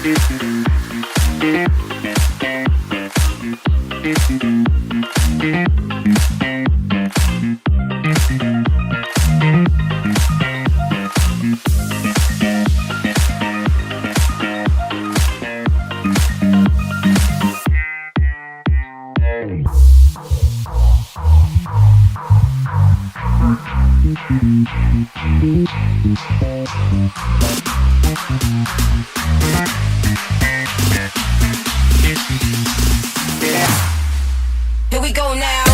Here we go now.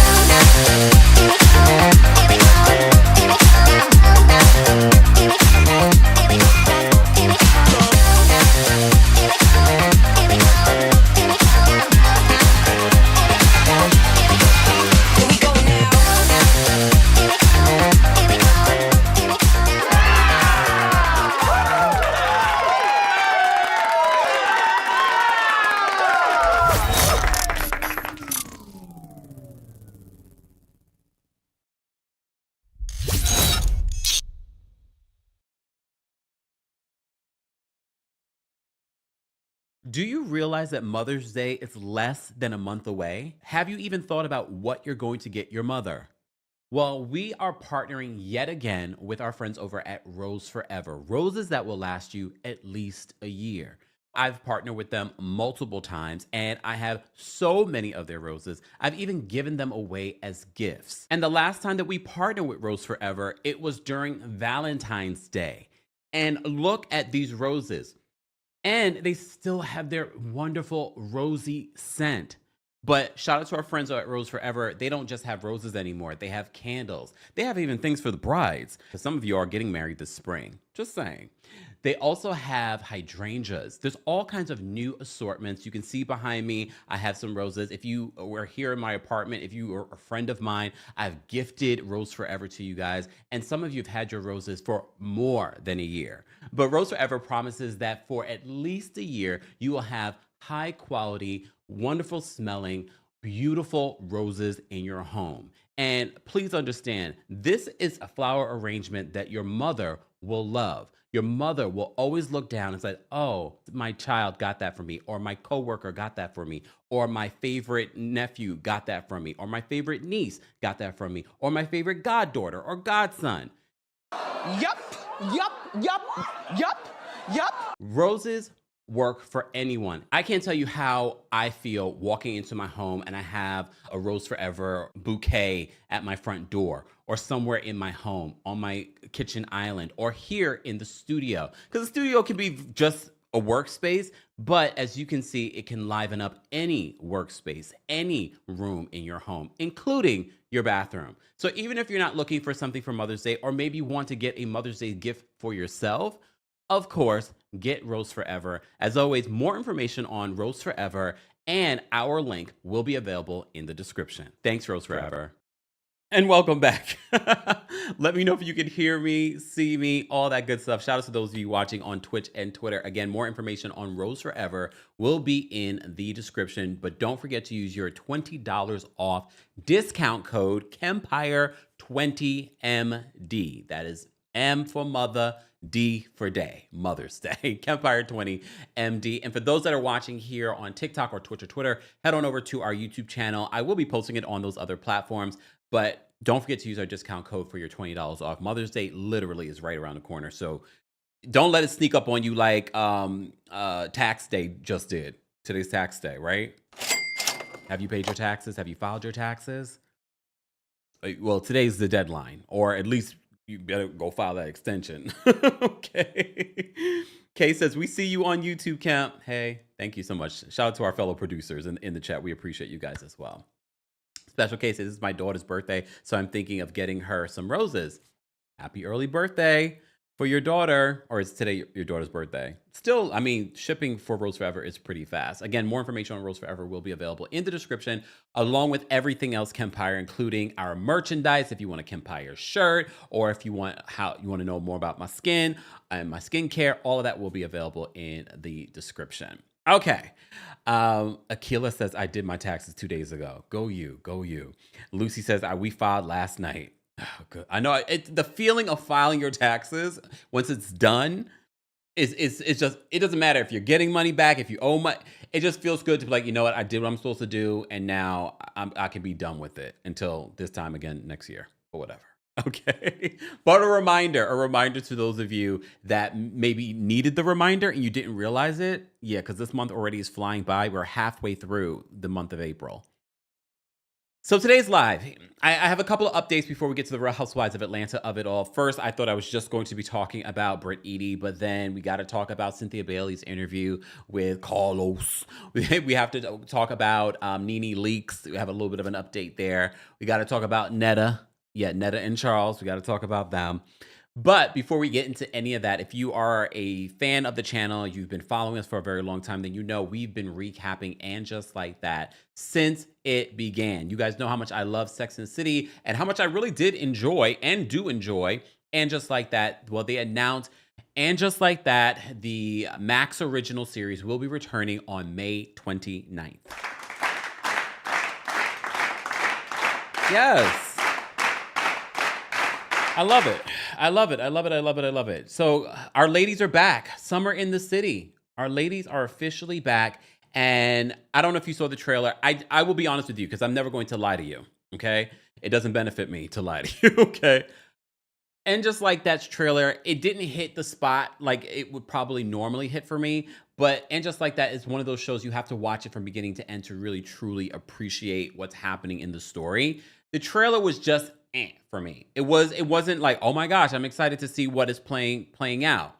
Do you realize that Mother's Day is less than a month away? Have you even thought about what you're going to get your mother? Well, we are partnering yet again with our friends over at Rose Forever, roses that will last you at least a year. I've partnered with them multiple times and I have so many of their roses. I've even given them away as gifts. And the last time that we partnered with Rose Forever, it was during Valentine's Day. And look at these roses. And they still have their wonderful rosy scent. But shout out to our friends at Rose Forever. They don't just have roses anymore. They have candles. They have even things for the brides. Because some of you are getting married this spring. Just saying. They also have hydrangeas. There's all kinds of new assortments. You can see behind me, I have some roses. If you were here in my apartment, if you are a friend of mine, I've gifted Rose Forever to you guys. And some of you have had your roses for more than a year. But Rose Forever promises that for at least a year, you will have high quality, wonderful smelling, beautiful roses in your home. And please understand, this is a flower arrangement that your mother will love. Your mother will always look down and say, oh, my child got that for me, or my coworker got that for me, or my favorite nephew got that from me, or my favorite niece got that from me, or my favorite goddaughter or godson. Yup. Roses work for anyone. I can't tell you how I feel walking into my home and I have a Rose Forever bouquet at my front door or somewhere in my home, on my kitchen island, or here in the studio. Because the studio can be just a workspace, but as you can see, it can liven up any workspace, any room in your home, including your bathroom. So even if you're not looking for something for Mother's Day, or maybe you want to get a Mother's Day gift for yourself, of course, get Rose Forever. As always, more information on Rose Forever and our link will be available in the description. Thanks, Rose Forever. And welcome back. Let me know if you can hear me, see me, all that good stuff. Shout out to those of you watching on Twitch and Twitter. Again, more information on Rose Forever will be in the description, but don't forget to use your $20 off discount code Kempire20MD. That is M for mother, D for day, Mother's Day, Kempire 20 MD. And for those that are watching here on TikTok or Twitch or Twitter, head on over to our YouTube channel. I will be posting it on those other platforms, but don't forget to use our discount code for your $20 off. Mother's Day literally is right around the corner. So don't let it sneak up on you like tax day just did. Today's tax day, right? Have you paid your taxes? Have you filed your taxes? Well, today's the deadline, or at least you better go file that extension. Okay. Kay says, we see you on YouTube, Kemp. Hey, thank you so much. Shout out to our fellow producers in the chat. We appreciate you guys as well. Special K says, this is my daughter's birthday, so I'm thinking of getting her some roses. Happy early birthday for your daughter. Or is today your daughter's birthday? Still, I mean, shipping for Rose Forever is pretty fast. Again, more information on Rose Forever will be available in the description, along with everything else Kempire, including our merchandise. If you want a Kempire shirt, or if you want to know more about my skin and my skincare, all of that will be available in the description. Okay. Akila says, I did my taxes 2 days ago. Go you, go you. Lucy says, we filed last night. Oh, good. I know the feeling of filing your taxes once it's done, it's just, it doesn't matter if you're getting money back, if you owe money. It just feels good to be like, you know what, I did what I'm supposed to do, and now I can be done with it until this time again next year or whatever. Okay. But a reminder to those of you that maybe needed the reminder and you didn't realize it. Yeah, because this month already is flying by. We're halfway through the month of April. So today's live. I have a couple of updates before we get to the Real Housewives of Atlanta of it all. First, I thought I was just going to be talking about Brit Eady, but then we got to talk about Cynthia Bailey's interview with Carlos. We have to talk about Nene Leakes. We have a little bit of an update there. We got to talk about Netta. Yeah, Netta and Charles. We got to talk about them. But before we get into any of that, if you are a fan of the channel, you've been following us for a very long time, then you know we've been recapping And Just Like That since it began. You guys know how much I love Sex and the City and how much I really did enjoy and do enjoy And Just Like That. Well, they announced And Just Like That, the Max original series, will be returning on May 29th. Yes. I love it. I love it. I love it. I love it. I love it. So our ladies are back. Summer in the City. Our ladies are officially back. And I don't know if you saw the trailer. I will be honest with you because I'm never going to lie to you. Okay. It doesn't benefit me to lie to you. Okay. And Just Like That's trailer, it didn't hit the spot like it would probably normally hit for me. But And Just Like That is one of those shows you have to watch it from beginning to end to really truly appreciate what's happening in the story. The trailer was just for me. It wasn't like, oh my gosh, I'm excited to see what is playing out.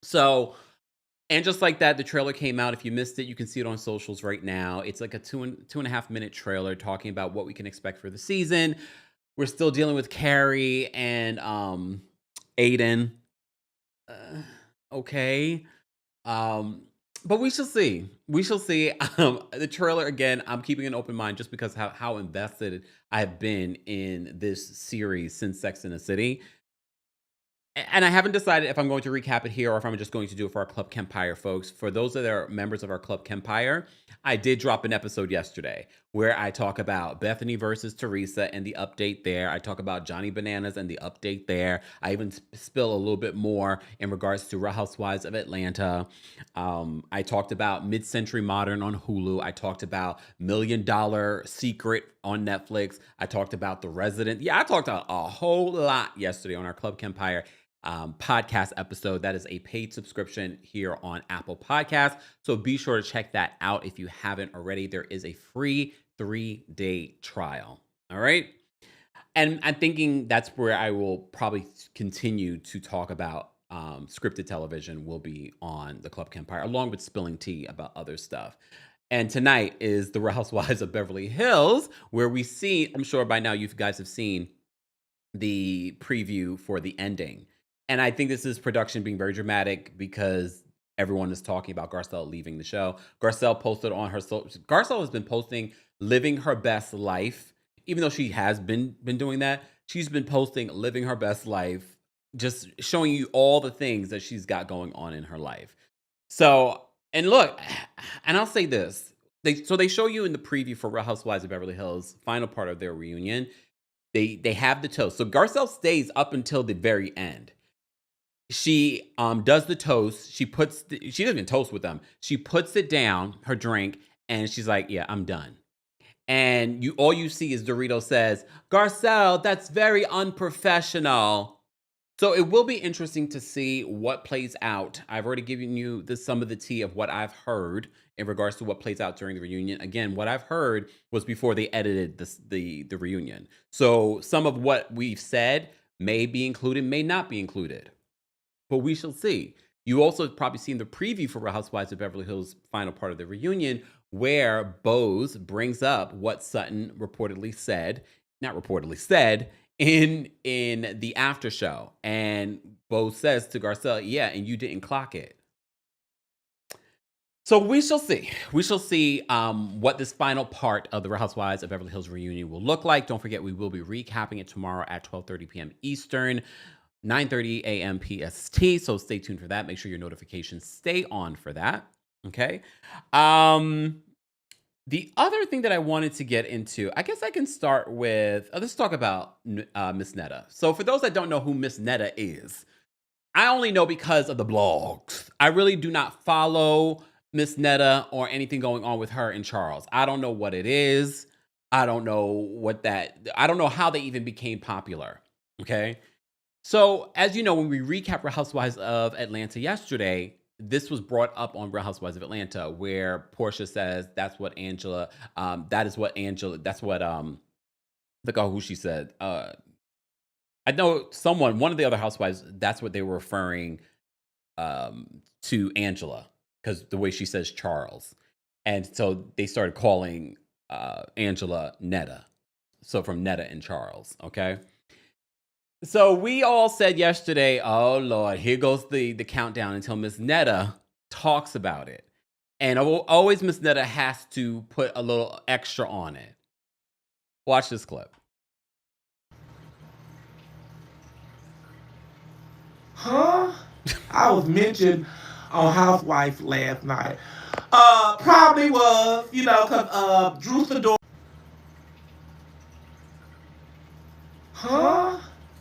So, And Just Like That, the trailer came out. If you missed it, you can see it on socials right now. It's like a two and a half minute trailer talking about what we can expect for the season. We're still dealing with Carrie and Aiden. Okay. But we shall see. We shall see. The trailer, again, I'm keeping an open mind just because how invested I have been in this series since Sex and the City. And I haven't decided if I'm going to recap it here or if I'm just going to do it for our Club Kempire folks. For those that are members of our Club Kempire, I did drop an episode yesterday where I talk about Bethany versus Teresa and the update there. I talk about Johnny Bananas and the update there. I even spill a little bit more in regards to Real Housewives of Atlanta. I talked about Mid-Century Modern on Hulu. I talked about $1 Million Secret on Netflix. I talked about The Resident. Yeah, I talked about a whole lot yesterday on our Club Kempire podcast episode. That is a paid subscription here on Apple Podcasts. So be sure to check that out if you haven't already. There is a free 3-day trial. All right. And I'm thinking that's where I will probably continue to talk about scripted television will be on the Club Kempire, along with spilling tea about other stuff. And tonight is the Real Housewives of Beverly Hills, where we see, I'm sure by now you guys have seen the preview for the ending. And I think this is production being very dramatic because everyone is talking about Garcelle leaving the show. Garcelle posted on her Garcelle has been posting living her best life, even though she has been doing that. She's been posting living her best life, just showing you all the things that she's got going on in her life. So, and look, and I'll say this. They show you in the preview for Real Housewives of Beverly Hills, final part of their reunion. They have the toast. So Garcelle stays up until the very end. She does the toast. She doesn't even toast with them. She puts it down, her drink, and she's like, yeah, I'm done. And all you see is Dorito says, Garcelle, that's very unprofessional. So it will be interesting to see what plays out. I've already given you some of the tea of what I've heard in regards to what plays out during the reunion. Again, what I've heard was before they edited the reunion. So some of what we've said may be included, may not be included. But we shall see. You also probably seen the preview for Real Housewives of Beverly Hills final part of the reunion where Bose brings up what Sutton not reportedly said in the after show. And Bose says to Garcelle, yeah, and you didn't clock it. So we shall see. We shall see what this final part of the Real Housewives of Beverly Hills reunion will look like. Don't forget, we will be recapping it tomorrow at 12:30 p.m. Eastern. 9:30 a.m. PST. So stay tuned for that. Make sure your notifications stay on for that. Okay. The other thing that I wanted to get into, I guess I can start with, let's talk about Miss Netta. So for those that don't know who Miss Netta is, I only know because of the blogs. I really do not follow Miss Netta or anything going on with her and Charles. I don't know what it is. I don't know I don't know how they even became popular. Okay. So, as you know, when we recap Real Housewives of Atlanta yesterday, this was brought up on Real Housewives of Atlanta, where Portia says that's what Angela, look at who she said. I know one of the other housewives, that's what they were referring to Angela, because the way she says Charles. And so they started calling Angela Netta. So from Netta and Charles, okay? So we all said yesterday, oh Lord, here goes the countdown until Miss Netta talks about it. And always Miss Netta has to put a little extra on it. Watch this clip. Huh? I was mentioned on Housewives last night. Probably was, because Drew Fedor. Huh?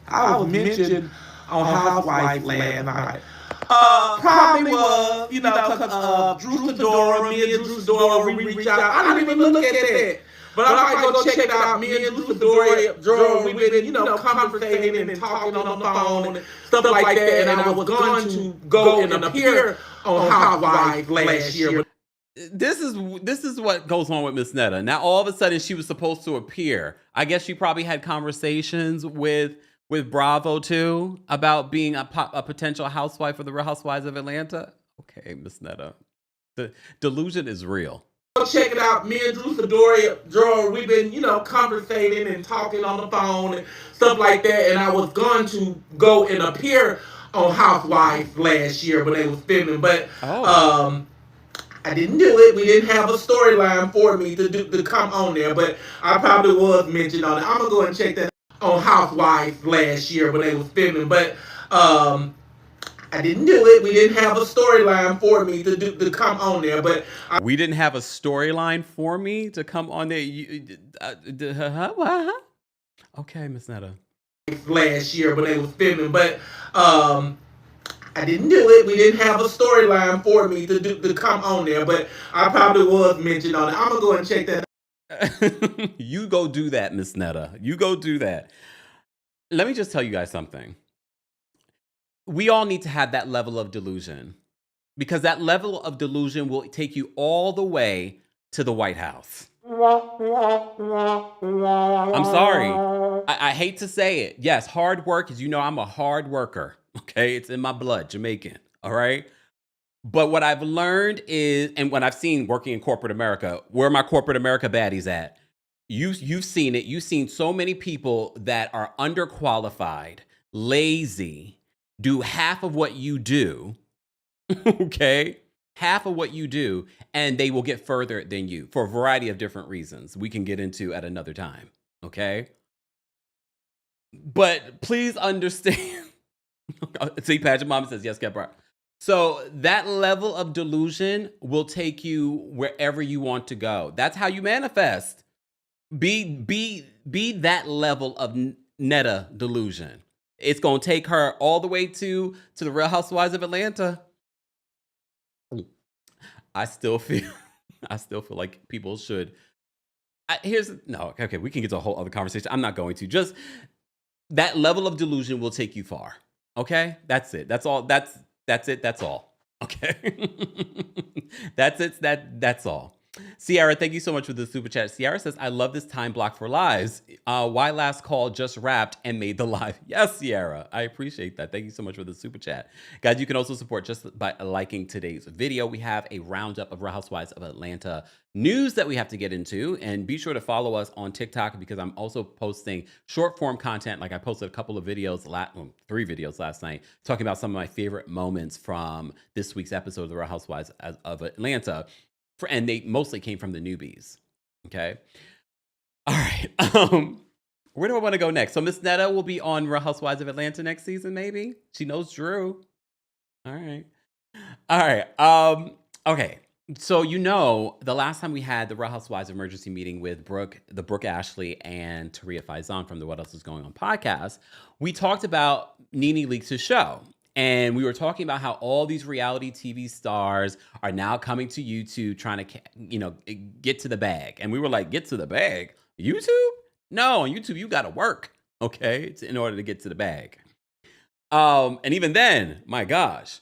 I was mentioned on Housewives last night. Probably was, because Drew Fedora, me and Drew Fedora, we reached out. I didn't even look at that. But I might go check it out. Me and Drew Fedora, we've been, conversating and talking on the phone and stuff like that. And I was going to go and appear on Housewives last year. This is what goes on with Miss Netta. Now, all of a sudden, she was supposed to appear. I guess she probably had conversations with Bravo too about being a potential housewife for the Real Housewives of Atlanta. Okay, Miss Netta, the delusion is real. Check it out. Me and Drew Fedora, we've been, conversating and talking on the phone and stuff like that. And I was going to go and appear on Housewives last year when they was filming, but I didn't do it. We didn't have a storyline for me to come on there, but I probably was mentioned on it. I'm gonna go and check that on Housewives last year when they was filming, but I didn't do it. We didn't have a storyline for me to come on there, but we didn't have a storyline for me to come on there. Okay, Miss Netta. Last year when they was filming, but I didn't do it. We didn't have a storyline for me to come on there, but I probably was mentioned on it. I'm gonna go and check that. You go do that, Miss Netta. You go do that. Let me just tell you guys something. We all need to have that level of delusion, because that level of delusion will take you all the way to the White House. I'm sorry. I hate to say it. Yes, hard work, as you know, I'm a hard worker. Okay, it's in my blood, Jamaican. All right. But what I've learned is, and what I've seen working in corporate America, where are my corporate America baddies at? You've seen it. You've seen so many people that are underqualified, lazy, do half of what you do. Okay, half of what you do, and they will get further than you for a variety of different reasons we can get into at another time. Okay, but please understand. See, Pageant Mama says yes, Kempire. So that level of delusion will take you wherever you want to go. That's how you manifest. Be that level of Netta delusion. It's gonna take her all the way to the Real Housewives of Atlanta. I still feel like people should. Okay, we can get to a whole other conversation. I'm not going to. Just that level of delusion will take you far. Okay, that's it. That's all. That's it. That's all. Okay, that's it. That's all. Sierra, thank you so much for the super chat. Sierra says, "I love this time block for lives. Why last call just wrapped and made the live?" Yes, Sierra, I appreciate that. Thank you so much for the super chat, guys. You can also support just by liking today's video. We have a roundup of Real Housewives of Atlanta news that we have to get into, and be sure to follow us on TikTok, because I'm also posting short form content. Like I posted a couple of videos, 3 videos last night, talking about some of my favorite moments from this week's episode of the Real Housewives of Atlanta. And they mostly came from the newbies. Okay. All right. Where do I want to go next? So Miss Netta will be on Real Housewives of Atlanta next season, maybe. She knows Drew. All right. Okay. So, the last time we had the Real Housewives emergency meeting with Brooke Ashley and Taria Faison from the What Else Is Going On podcast, we talked about Nene Leakes' show. And we were talking about how all these reality TV stars are now coming to YouTube trying to, get to the bag. And we were like, get to the bag? YouTube? No, on YouTube, you got to work, okay, in order to get to the bag. And even then, my gosh.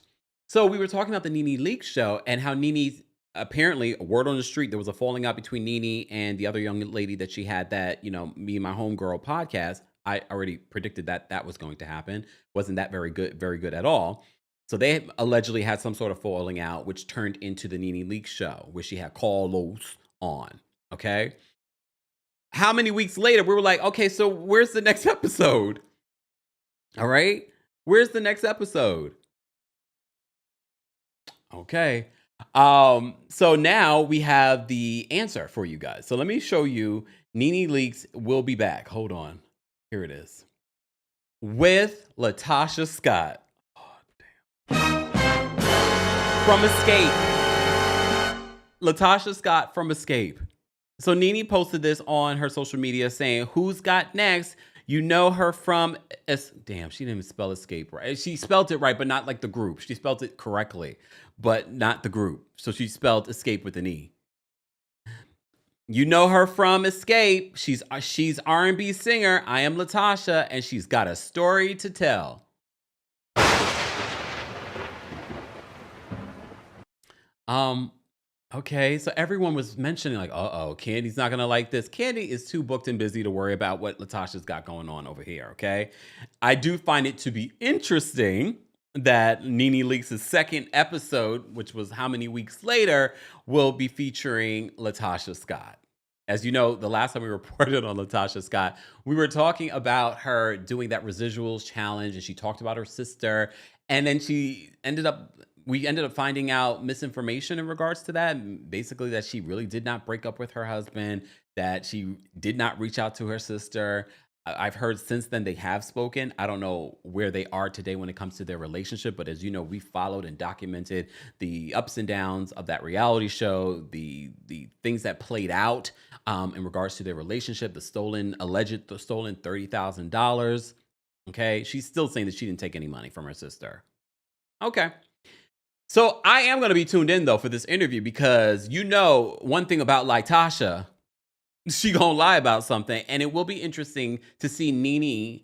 So we were talking about the Nene Leakes show and how Nene, apparently, a word on the street, there was a falling out between Nene and the other young lady that she had that, Me and My Homegirl podcast. I already predicted that was going to happen. Wasn't that very good at all. So they allegedly had some sort of falling out, which turned into the Nene Leakes show, where she had Carlos on, okay? How many weeks later, we were like, okay, so where's the next episode? All right? Where's the next episode? Okay. So now we have the answer for you guys. So let me show you. Nene Leakes will be back. Hold on. Here it is. With Latocha Scott. Oh, damn. From Xscape. Latocha Scott from Xscape. So Nene posted this on her social media saying, who's got next? You know her from, damn, she didn't even spell Xscape right. She spelled it right, but not like the group. She spelled it correctly, but not the group. So she spelled Xscape with an E. You know her from Xscape. She's R&B singer. I am Latocha, and she's got a story to tell. Okay, so everyone was mentioning like, Candy's not gonna like this. Candy is too booked and busy to worry about what Latocha's got going on over here, okay? I do find it to be interesting that Nene Leakes' second episode, which was how many weeks later, will be featuring Latocha Scott. As you know, the last time we reported on Latocha Scott, we were talking about her doing that residuals challenge, and she talked about her sister, and then we ended up finding out misinformation in regards to that. Basically, that she really did not break up with her husband, that she did not reach out to her sister. I've heard since then they have spoken. I don't know where they are today when it comes to their relationship, but as you know, we followed and documented the ups and downs of that reality show, the things that played out in regards to their relationship, the alleged stolen $30,000. Okay, she's still saying that she didn't take any money from her sister. Okay. So I am going to be tuned in, though, for this interview because one thing about Latocha, she going to lie about something. And it will be interesting to see Nene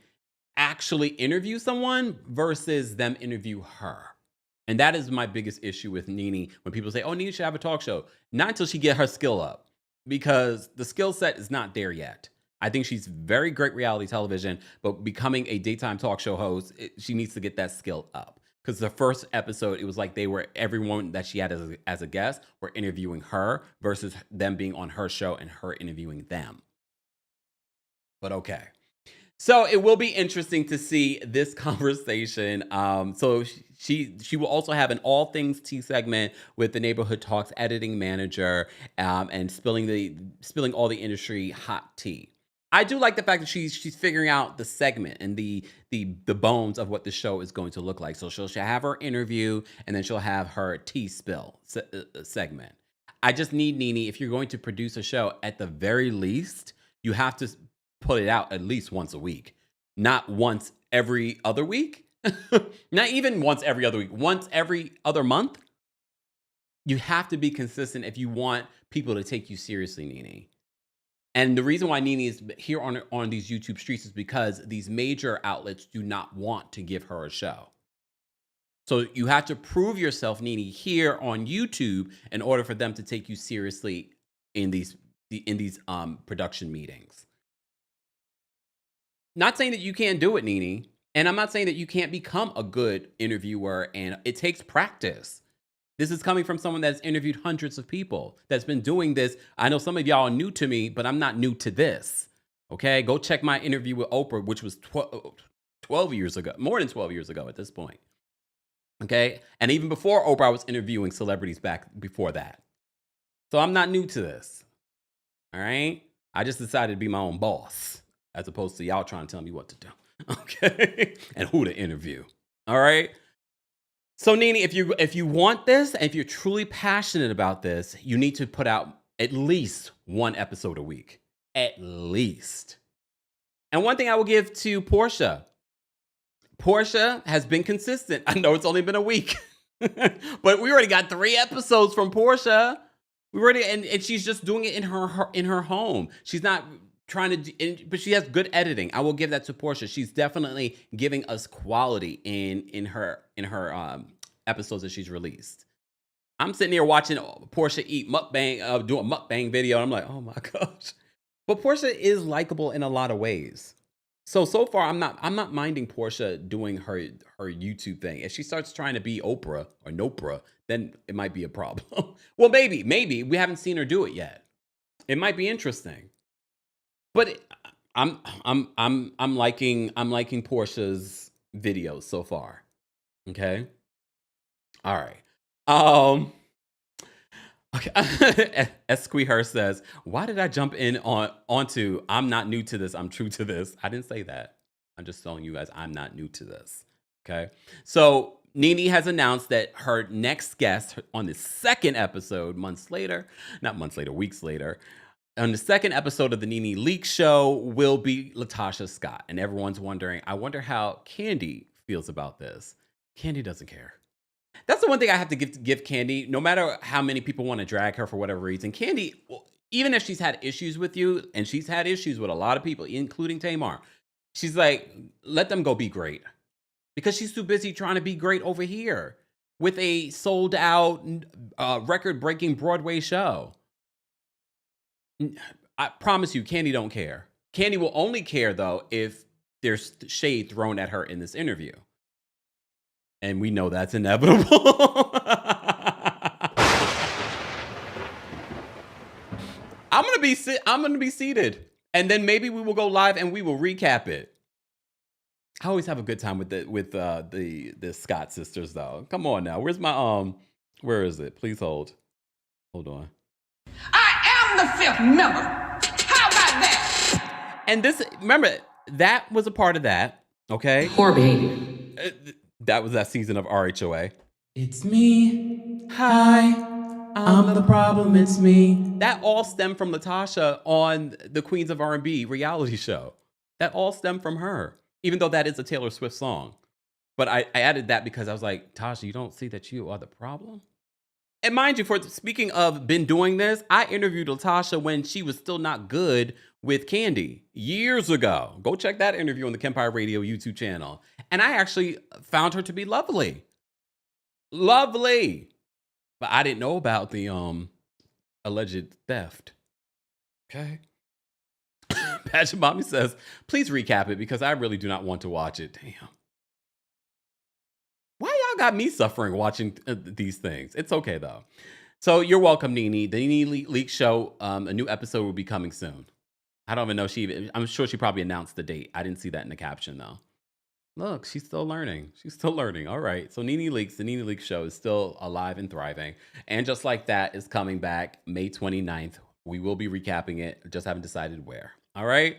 actually interview someone versus them interview her. And that is my biggest issue with Nene when people say, oh, Nene should have a talk show. Not until she get her skill up because the skill set is not there yet. I think she's very great reality television, but becoming a daytime talk show host, she needs to get that skill up. Because the first episode, it was like everyone that she had as a guest were interviewing her versus them being on her show and her interviewing them. But okay. So it will be interesting to see this conversation. So she will also have an all things tea segment with the Neighborhood Talks editing manager and spilling all the industry hot tea. I do like the fact that she's figuring out the segment and the bones of what the show is going to look like. So she'll have her interview and then she'll have her tea spill segment. I just need Nene, if you're going to produce a show, at the very least, you have to put it out at least once a week, not once every other week, not even once every other week, once every other month. You have to be consistent if you want people to take you seriously, Nene. And the reason why Nene is here on these YouTube streets is because these major outlets do not want to give her a show. So you have to prove yourself, Nene, here on YouTube in order for them to take you seriously in these production meetings. Not saying that you can't do it, Nene, and I'm not saying that you can't become a good interviewer, and it takes practice. This is coming from someone that's interviewed hundreds of people, that's been doing this. I know some of y'all are new to me, but I'm not new to this. Okay, go check my interview with Oprah, which was 12 years ago, more than 12 years ago at this point. Okay, and even before Oprah, I was interviewing celebrities back before that. So I'm not new to this. All right, I just decided to be my own boss as opposed to y'all trying to tell me what to do. Okay, and who to interview. All right. So Nene, if you want this, and if you're truly passionate about this, you need to put out at least one episode a week. At least. And one thing I will give to Portia. Portia has been consistent. I know it's only been a week, but we already got 3 episodes from Portia. We already, and she's just doing it in her home. She's not trying to, but she has good editing. I will give that to Portia. She's definitely giving us quality in her episodes that she's released. I'm sitting here watching Portia eat mukbang, do a mukbang video, and I'm like, oh my gosh. But Portia is likable in a lot of ways. So far, I'm not minding Portia doing her YouTube thing. If she starts trying to be Oprah or Nopra, then it might be a problem. Well, maybe we haven't seen her do it yet. It might be interesting. But I'm liking Portia's videos so far. Okay. All right. Okay. Esquihurst says, why did I jump in onto I'm not new to this, I'm true to this? I didn't say that. I'm just telling you guys I'm not new to this. Okay. So Nene has announced that her next guest on the second episode, weeks later, on the second episode of the Nene Leakes show will be Latocha Scott. And everyone's wondering, I wonder how Candy feels about this. Candy doesn't care. That's the one thing I have to give Candy. No matter how many people want to drag her for whatever reason, Candy, even if she's had issues with you, and she's had issues with a lot of people, including Tamar, she's like, let them go be great. Because she's too busy trying to be great over here with a sold out, record-breaking Broadway show. I promise you, Candy don't care. Candy will only care, though, if there's shade thrown at her in this interview. And we know that's inevitable. I'm gonna be seated, and then maybe we will go live and we will recap it. I always have a good time with the Scott sisters, though. Come on now, where's my where is it? Please hold on. I am the 5th member. How about that? And this, remember, that was a part of that. Okay. Poor baby. That was that season of RHOA. It's me. Hi. I'm the problem. It's me. That all stemmed from Latocha on the Queens of R&B reality show. That all stemmed from her, even though that is a Taylor Swift song. But I added that because I was like, Tasha, you don't see that you are the problem? And mind you, speaking of been doing this, I interviewed Latocha when she was still not good with Candy years ago. Go check that interview on the Kempire Radio YouTube channel. And I actually found her to be lovely. Lovely. But I didn't know about the alleged theft. Okay. Patrick Mommy says, please recap it because I really do not want to watch it. Damn. Why y'all got me suffering watching these things? It's okay, though. So you're welcome, Nene. The Nene Leakes show, a new episode will be coming soon. I don't even know I'm sure she probably announced the date. I didn't see that in the caption, though. Look, she's still learning. She's still learning. All right. So Nene Leakes, the Nene Leakes show is still alive and thriving. And just like that is coming back May 29th. We will be recapping it. Just haven't decided where. All right.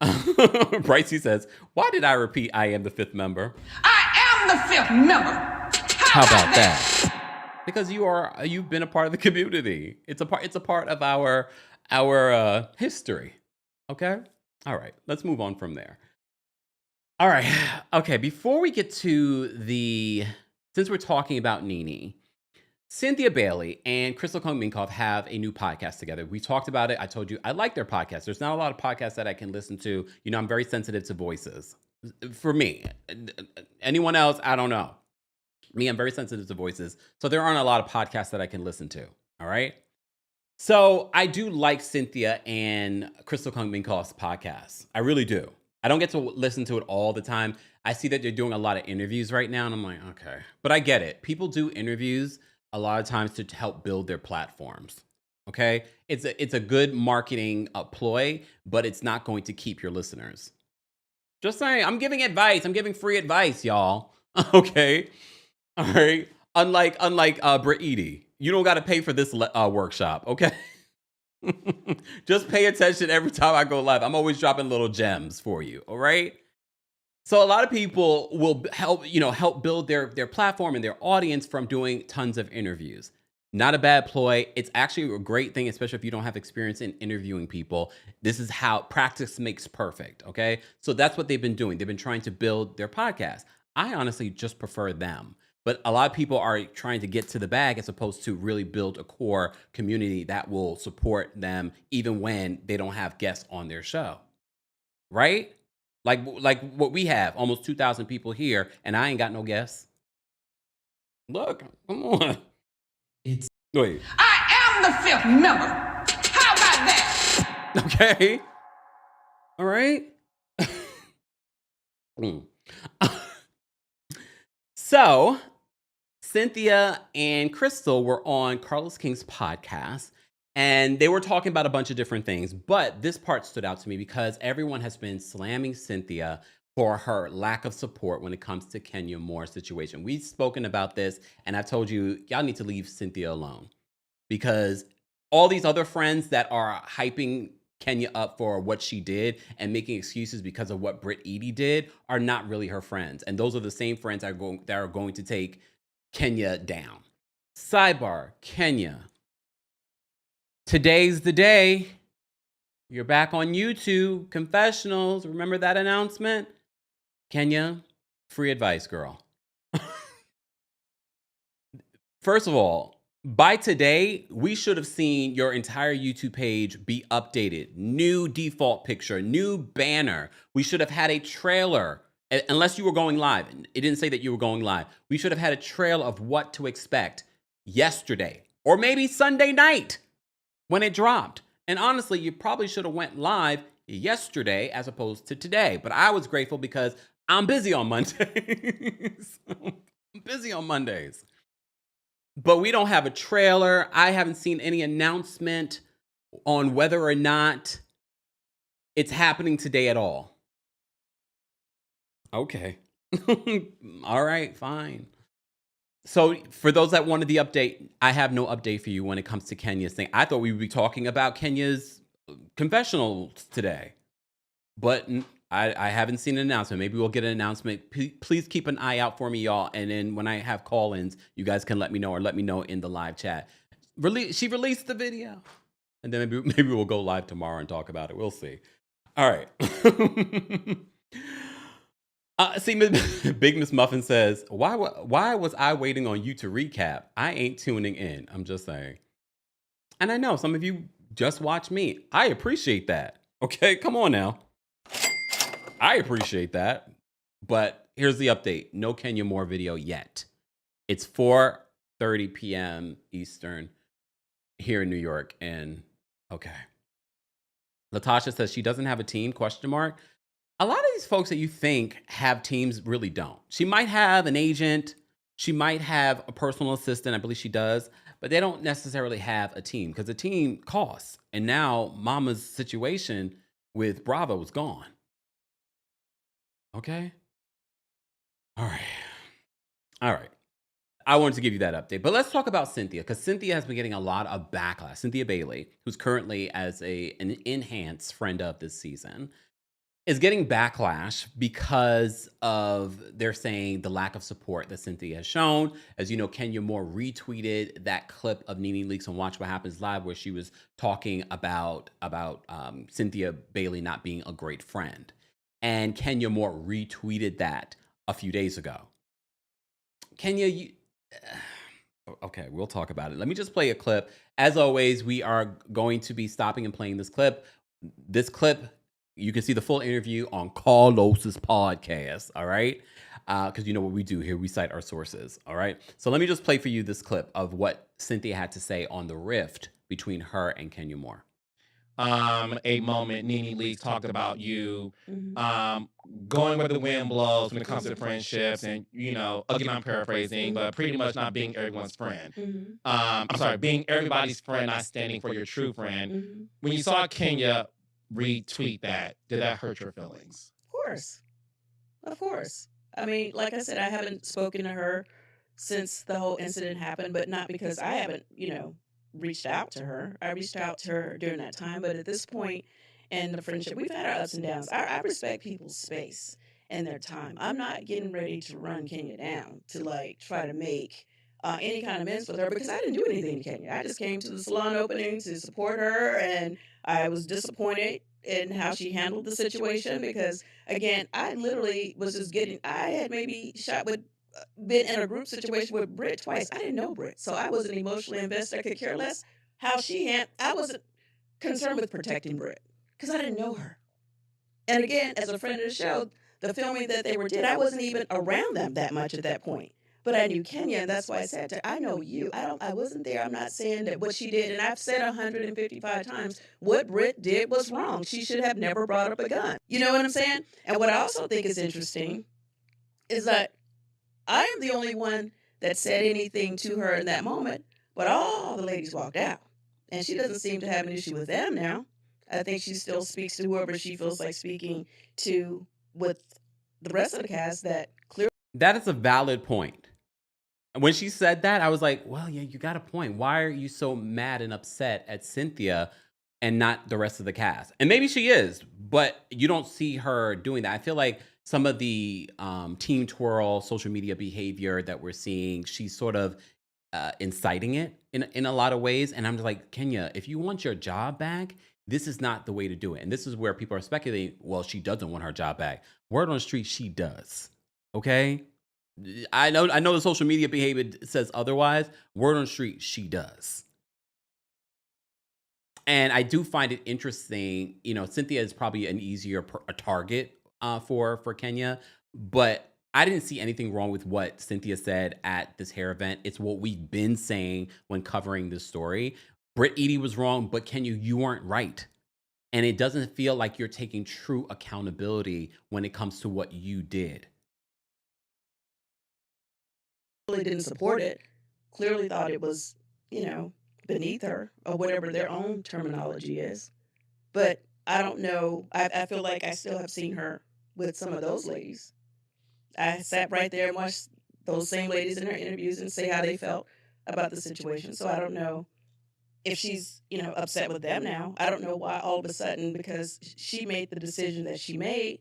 Brycey says, why did I repeat I am the 5th member? I am the 5th member. How about that? Because you've been a part of the community. It's a part of our history. Okay? All right. Let's move on from there. All right. Okay. Before we get to since we're talking about Nene, Cynthia Bailey and Crystal Kong-Minkoff have a new podcast together. We talked about it. I told you I like their podcast. There's not a lot of podcasts that I can listen to. You know, I'm very sensitive to voices. For me, anyone else, I don't know. Me, I'm very sensitive to voices. So there aren't a lot of podcasts that I can listen to. All right. So I do like Cynthia and Crystal Kong-Minkoff's podcast. I really do. I don't get to listen to it all the time. I see that they're doing a lot of interviews right now, and I'm like, okay. But I get it. People do interviews a lot of times to help build their platforms. Okay? It's a good marketing ploy, but it's not going to keep your listeners. Just saying. I'm giving advice. I'm giving free advice, y'all. Okay? All right? Unlike Brit Eady. You don't got to pay for this workshop, okay? Just pay attention every time I go live. I'm always dropping little gems for you, all right? So a lot of people will help build their platform and their audience from doing tons of interviews. Not a bad ploy. It's actually a great thing, especially if you don't have experience in interviewing people. This is how practice makes perfect, okay? So that's what they've been doing. They've been trying to build their podcast. I honestly just prefer them. But a lot of people are trying to get to the bag as opposed to really build a core community that will support them even when they don't have guests on their show. Right? Like what we have, almost 2,000 people here, and I ain't got no guests. Look, come on. Wait. I am the fifth member. How about that? Okay. All right. So, Cynthia and Crystal were on Carlos King's podcast, and they were talking about a bunch of different things. But this part stood out to me because everyone has been slamming Cynthia for her lack of support when it comes to Kenya Moore's situation. We've spoken about this, and I've told you, y'all need to leave Cynthia alone. Because all these other friends that are hyping Kenya up for what she did and making excuses because of what Brit Eady did are not really her friends. And those are the same friends that are going to take Kenya down. Sidebar, Kenya. Today's the day. You're back on YouTube. Confessionals. Remember that announcement? Kenya, free advice, girl. First of all, by today, we should have seen your entire YouTube page be updated. New default picture, new banner. We should have had a trailer, unless you were going live. It didn't say that you were going live. We should have had a trailer of what to expect yesterday, or maybe Sunday night when it dropped. And honestly, you probably should have went live yesterday as opposed to today. But I was grateful because I'm busy on Mondays. I'm busy on Mondays. But we don't have a trailer. I haven't seen any announcement on whether or not it's happening today at all. Okay. All right, fine. So for those that wanted the update, I have no update for you when it comes to Kenya's thing. I thought we would be talking about Kenya's confessionals today. But I haven't seen an announcement. Maybe we'll get an announcement. Please keep an eye out for me, y'all. And then when I have call-ins, you guys can let me know or let me know in the live chat. She released the video. And then maybe we'll go live tomorrow and talk about it. We'll see. All right. See, Big Miss Muffin says, why was I waiting on you to recap? I ain't tuning in. I'm just saying. And I know some of you just watch me. I appreciate that. Okay, come on now. I appreciate that. But here's the update. No Kenya Moore video yet. It's 4:30 p.m. Eastern here in New York. And okay. Latocha says she doesn't have a team, ? A lot of these folks that you think have teams really don't. She might have an agent. She might have a personal assistant. I believe she does. But they don't necessarily have a team because the team costs. And now Mama's situation with Bravo is gone. Okay? All right. I wanted to give you that update. But let's talk about Cynthia, because Cynthia has been getting a lot of backlash. Cynthia Bailey, who's currently as an enhanced friend of this season, is getting backlash because of, they're saying, the lack of support that Cynthia has shown. As you know, Kenya Moore retweeted that clip of Nene Leakes on Watch What Happens Live where she was talking about Cynthia Bailey not being a great friend. And Kenya Moore retweeted that a few days ago. Kenya, okay, we'll talk about it. Let me just play a clip. As always, we are going to be stopping and playing this clip. This clip, you can see the full interview on Carlos's podcast, all right? Because you know what we do here. We cite our sources, all right? So let me just play for you this clip of what Cynthia had to say on the rift between her and Kenya Moore. A moment Nene Leakes talked about you going where the wind blows when it comes to friendships, and again I'm paraphrasing, but pretty much not being everyone's friend. I'm sorry, being everybody's friend, not standing for your true friend. When you saw Kenya retweet that, did that hurt your feelings? Of course. I mean, like I said, I haven't spoken to her since the whole incident happened, but not because I haven't, reached out to her. I reached out to her during that time, but at this point in the friendship, we've had our ups and downs. I respect people's space and their time. I'm not getting ready to run Kenya down to try to make any kind of amends with her because I didn't do anything to Kenya. I just came to the salon opening to support her, and I was disappointed in how she handled the situation because, again, I literally was just I had maybe been in a group situation with Brit twice. I didn't know Brit, so I wasn't emotionally invested. I could care less how I wasn't concerned with protecting Brit because I didn't know her. And again, as a friend of the show, the filming that they did, I wasn't even around them that much at that point. But I knew Kenya, and that's why I said to her, I know you. I wasn't there. I'm not saying that what she did, and I've said 155 times, what Brit did was wrong. She should have never brought up a gun. You know what I'm saying? And what I also think is interesting is that I am the only one that said anything to her in that moment, but all the ladies walked out. And she doesn't seem to have an issue with them now. I think she still speaks to whoever she feels like speaking to with the rest of the cast that clearly. That is a valid point. When she said that, I was like, well, yeah, you got a point. Why are you so mad and upset at Cynthia and not the rest of the cast? And maybe she is, but you don't see her doing that. I feel like some of the Team Twirl social media behavior that we're seeing, she's sort of inciting it in a lot of ways. And I'm just like, Kenya, if you want your job back, this is not the way to do it. And this is where people are speculating, well, she doesn't want her job back. Word on the street, she does. Okay? I know the social media behavior says otherwise. Word on the street, she does. And I do find it interesting. You know, Cynthia is probably an easier target for Kenya, but I didn't see anything wrong with what Cynthia said at this hair event. It's what we've been saying when covering this story. Brit Eady was wrong, but Kenya, you weren't right. And it doesn't feel like you're taking true accountability when it comes to what you did. Really didn't support it, clearly thought it was, beneath her or whatever their own terminology is. But I don't know. I feel like I still have seen her with some of those ladies. I sat right there and watched those same ladies in her interviews and say how they felt about the situation. So I don't know if she's, upset with them now. I don't know why all of a sudden, because she made the decision that she made,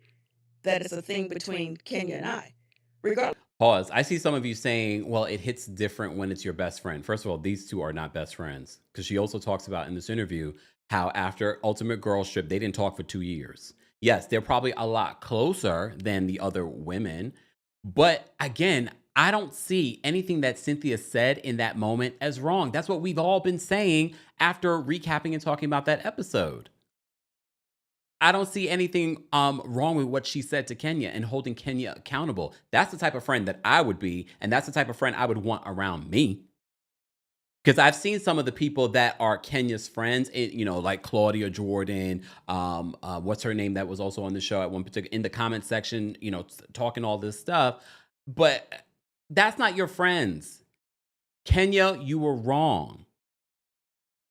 that it's a thing between Kenya and I. Regardless. Pause. I see some of you saying, well, it hits different when it's your best friend. First of all, these two are not best friends, because she also talks about in this interview how after Ultimate Girls Trip, they didn't talk for 2 years. Yes, they're probably a lot closer than the other women. But again, I don't see anything that Cynthia said in that moment as wrong. That's what we've all been saying after recapping and talking about that episode. I don't see anything wrong with what she said to Kenya and holding Kenya accountable. That's the type of friend that I would be, and that's the type of friend I would want around me. Because I've seen some of the people that are Kenya's friends, like Claudia Jordan, what's her name that was also on the show at one particular, in the comment section, talking all this stuff. But that's not your friends. Kenya, you were wrong.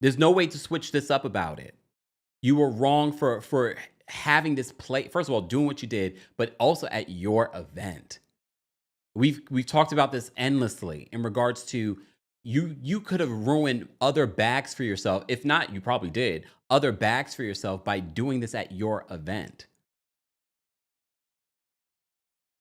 There's no way to switch this up about it. You were wrong for having this play. First of all, doing what you did, but also at your event. We've talked about this endlessly in regards to you could have ruined other bags for yourself. If not, you probably did. Other bags for yourself by doing this at your event.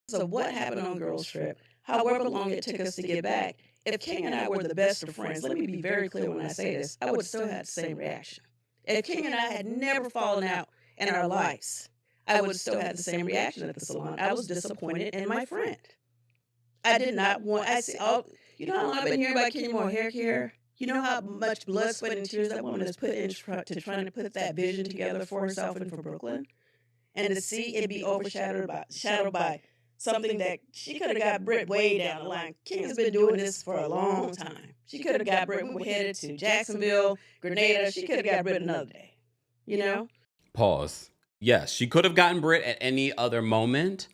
So what happened on Girls Trip, however long it took us to get back, if Kenya and I were the best of friends, let me be very clear when I say this, I would still have the same reaction. If Kenya and I had never fallen out in our lives, I would have still had the same reaction at the salon. I was disappointed in my friend. I did not want, you know how long I've been hearing about Kenya Moore hair care? You know how much blood, sweat, and tears that woman has put into trying to put that vision together for herself and for Brooklyn? And to see it be overshadowed by something that she could have got Brit way down the line. Kenya's been doing this for a long time. She could have got Brit. We were headed to Jacksonville, Grenada. She could have got Brit another day, Pause. Yes, she could have gotten Brit at any other moment.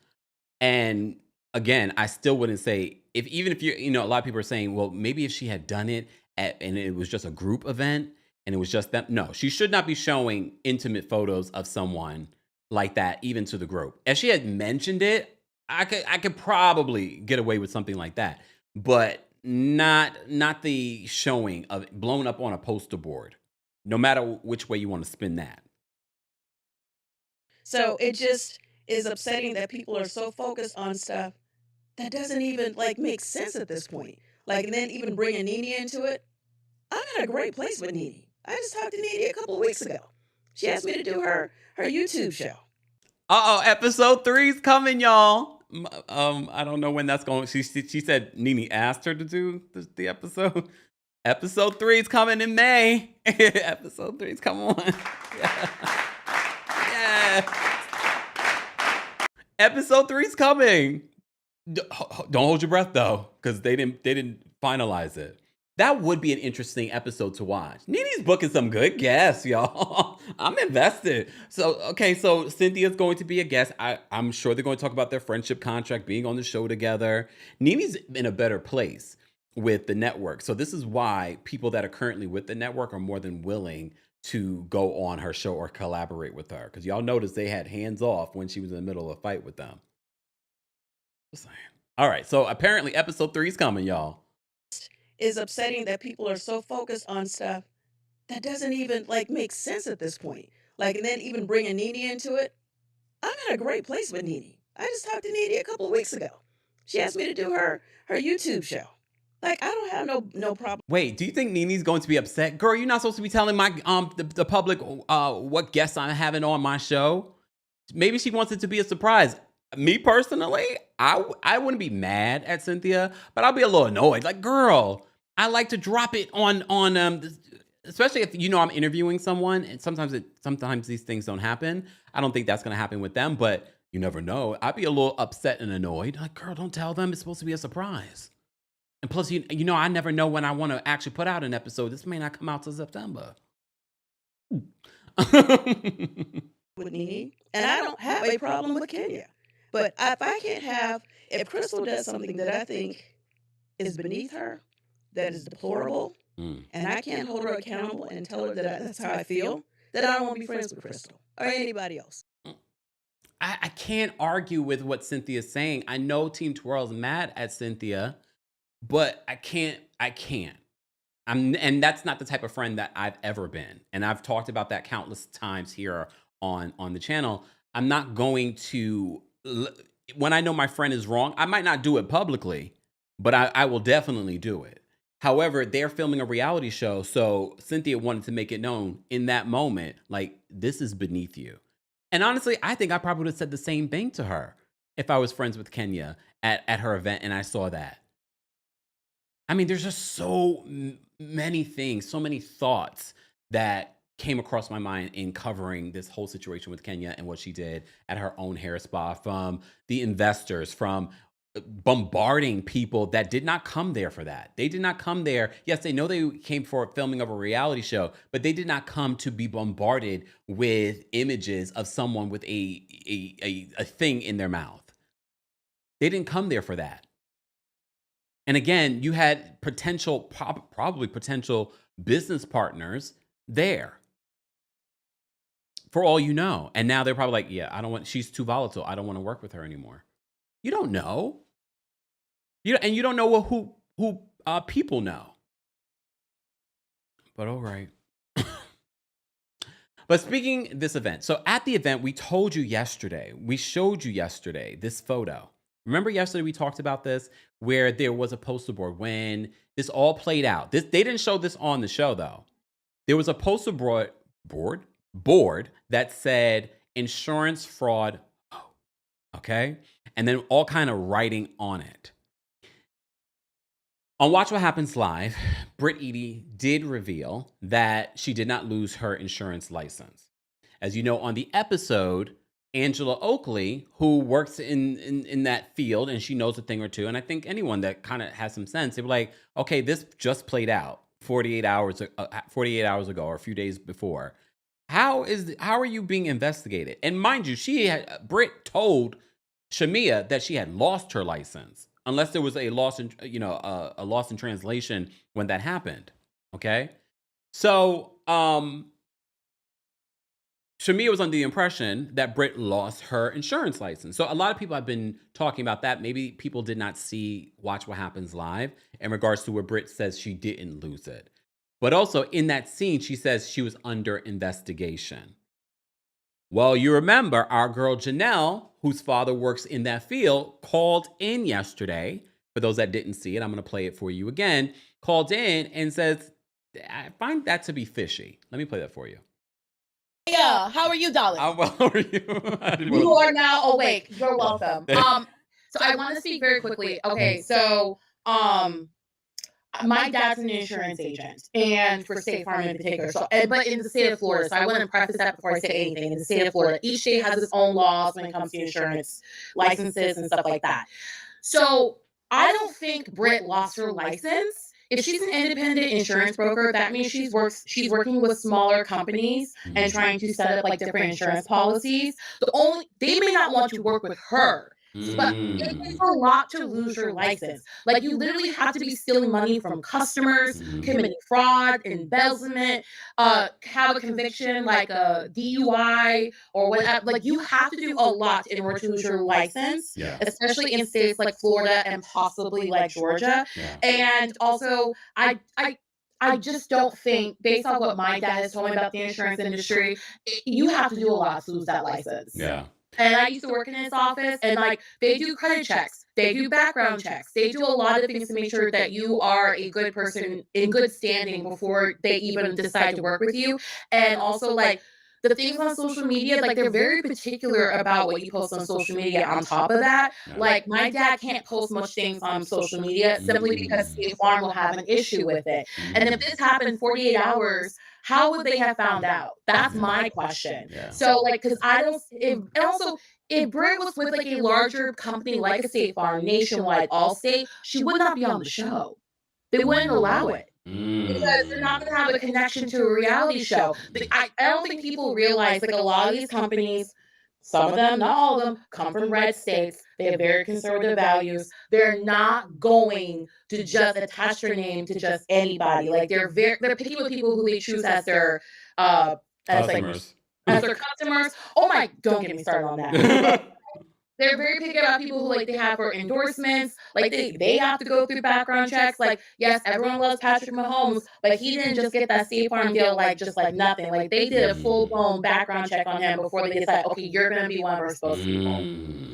And again, I still wouldn't say, even if a lot of people are saying, well, maybe if she had done it and it was just a group event and it was just them. No, she should not be showing intimate photos of someone like that, even to the group. If she had mentioned it, I could probably get away with something like that, but not the showing of it blown up on a poster board, no matter which way you want to spin that. So it just is upsetting that people are so focused on stuff that doesn't even make sense at this point. Like, and then even bringing Nene into it. I'm in a great place with Nene. I just talked to Nene a couple of weeks ago. She asked me to do her YouTube show. Episode 3's coming, y'all. I don't know when that's going. She said Nene asked her to do the episode. Episode 3's coming in May. Episode 3's come on. Yeah. Episode 3's coming. Don't hold your breath though, because they didn't finalize it. That would be an interesting episode to watch. Nene's booking some good guests, y'all. I'm invested. So Cynthia's going to be a guest. I'm sure they're going to talk about their friendship contract, being on the show together. Nene's in a better place with the network. So this is why people that are currently with the network are more than willing to go on her show or collaborate with her. Because y'all noticed they had hands off when she was in the middle of a fight with them. Just saying. All right, so apparently episode 3's coming, y'all. Is upsetting that people are so focused on stuff that doesn't even make sense at this point. Like, and then even bringing Nene into it. I'm in a great place with Nene. I just talked to Nene a couple of weeks ago. She asked me to do her YouTube show. Like, I don't have no problem. Wait, do you think Nene's going to be upset? Girl, you're not supposed to be telling my the public what guests I'm having on my show. Maybe she wants it to be a surprise. Me personally, I wouldn't be mad at Cynthia, but I'll be a little annoyed. Like, girl, I like to drop it on especially if I'm interviewing someone, and sometimes these things don't happen. I don't think that's gonna happen with them, but you never know. I'd be a little upset and annoyed. Like, girl, don't tell them. It's supposed to be a surprise. And plus, I never know when I want to actually put out an episode. This may not come out till September. With Nene, and I don't have a problem with Kenya. But if Crystal does something that I think is beneath her, that is deplorable, and I can't hold her accountable and tell her that that's how I feel, then I don't want to be friends with Crystal or anybody else. I can't argue with what Cynthia's saying. I know Team Twirl's mad at Cynthia, but I can't. And that's not the type of friend that I've ever been. And I've talked about that countless times here on the channel. I'm not going to, when I know my friend is wrong, I might not do it publicly, but I will definitely do it. However, they're filming a reality show, so Cynthia wanted to make it known in that moment, like, this is beneath you. And honestly, I think I probably would have said the same thing to her if I was friends with Kenya at her event and I saw that. I mean, there's just so many things, so many thoughts that came across my mind in covering this whole situation with Kenya and what she did at her own hair spa, from the investors, from bombarding people that did not come there for that. They did not come there. Yes, they know they came for filming of a reality show, but they did not come to be bombarded with images of someone with a thing in their mouth. They didn't come there for that. And again, you had probably potential business partners there, for all you know. And now they're probably like, yeah, she's too volatile. I don't want to work with her anymore. You don't know. And you don't know who people know. But all right. But speaking this event, so at the event, we showed you yesterday this photo. Remember yesterday we talked about this, where there was a poster board when this all played out. They didn't show this on the show though. There was a poster board that said insurance fraud. Okay. And then all kind of writing on it. On Watch What Happens Live, Brit Eady did reveal that she did not lose her insurance license. As you know, on the episode, Angela Oakley, who works in that field, and she knows a thing or two, and I think anyone that kind of has some sense, they were like, okay, this just played out 48 hours ago or a few days before. How are you being investigated? And mind you, Brit told Shamia that she had lost her license, unless there was a loss in translation when that happened. Okay, so Shamia was under the impression that Brit lost her insurance license. So a lot of people have been talking about that. Maybe people did not see Watch What Happens Live in regards to where Brit says she didn't lose it. But also in that scene, she says she was under investigation. Well, you remember our girl Janelle, whose father works in that field, called in yesterday for those that didn't see it, I'm going to play it for you again, called in and says, I find that to be fishy. Let me play that for you. Yeah, how are you, darling? Well, how are you? You are now awake. You're welcome. So I want to speak very quickly. Okay, so my dad's an insurance agent, and for State Farm in particular. So, but in the state of Florida, so I want to preface that before I say anything. In the state of Florida, each state has its own laws when it comes to insurance licenses and stuff like that. So I don't think Brit lost her license. If she's an independent insurance broker, that means she's working with smaller companies and trying to set up like different insurance policies. They may not want to work with her. But it's a lot to lose your license. Like, you literally have to be stealing money from customers, committing fraud, embezzlement, have a conviction like a DUI or whatever. Like, you have to do a lot in order to lose your license, especially in states like Florida and possibly like Georgia. And also, I just don't think, based on what my dad has told me about the insurance industry, you have to do a lot to lose that license. Yeah. And I used to work in his office, and like, they do credit checks, they do background checks, they do a lot of things to make sure that you are a good person in good standing before they even decide to work with you. And also, like, the things on social media, like, they're very particular about what you post on social media. On top of that, like, my dad can't post much things on social media simply because State Farm will have an issue with it. And if this happened 48 hours, how would they have found out? That's my question. So, like, because I don't, and also, if Brit was with like a larger company like a State Farm, Nationwide, Allstate, she would not be on the show. They wouldn't allow it. Because they're not going to have a connection to a reality show. I don't think people realize, like, a lot of these companies, some of them, not all of them, come from red states. They have very conservative values. They're not going to just attach their name to just anybody. Like, they're picky with people who they choose as their Customers. as their customers. Oh my! Don't get me started on that. They're very picky about people who, like, they have for endorsements. Like, they have to go through background checks. Like, yes, everyone loves Patrick Mahomes, but he didn't just get that State Farm deal like just like nothing. Like, they did a full-blown background check on him before they decided, okay, you're gonna be one of our supposed people.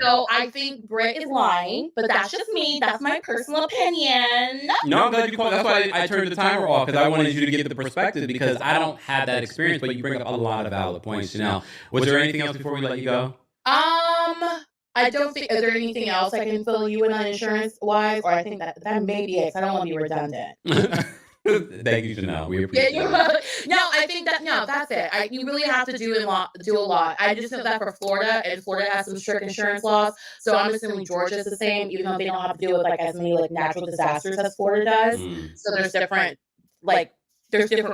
So I think Brit is lying, but that's just me. That's my personal opinion. No, I'm glad you called. That's why I turned the timer off, because I wanted you to get the perspective, because I don't have that experience, but you bring up a lot of valid points. Janelle, was there anything else before we let you go? I don't think, is there anything else I can fill you in on insurance-wise? Or I think that may be it, 'cause I don't want to be redundant. Thank you, Janelle. We appreciate it. No, I think that's it. You really have to do a lot. I just know that for Florida, and Florida has some strict insurance laws, so I'm assuming Georgia's the same, even though they don't have to deal with like as many like natural disasters as Florida does. So there's different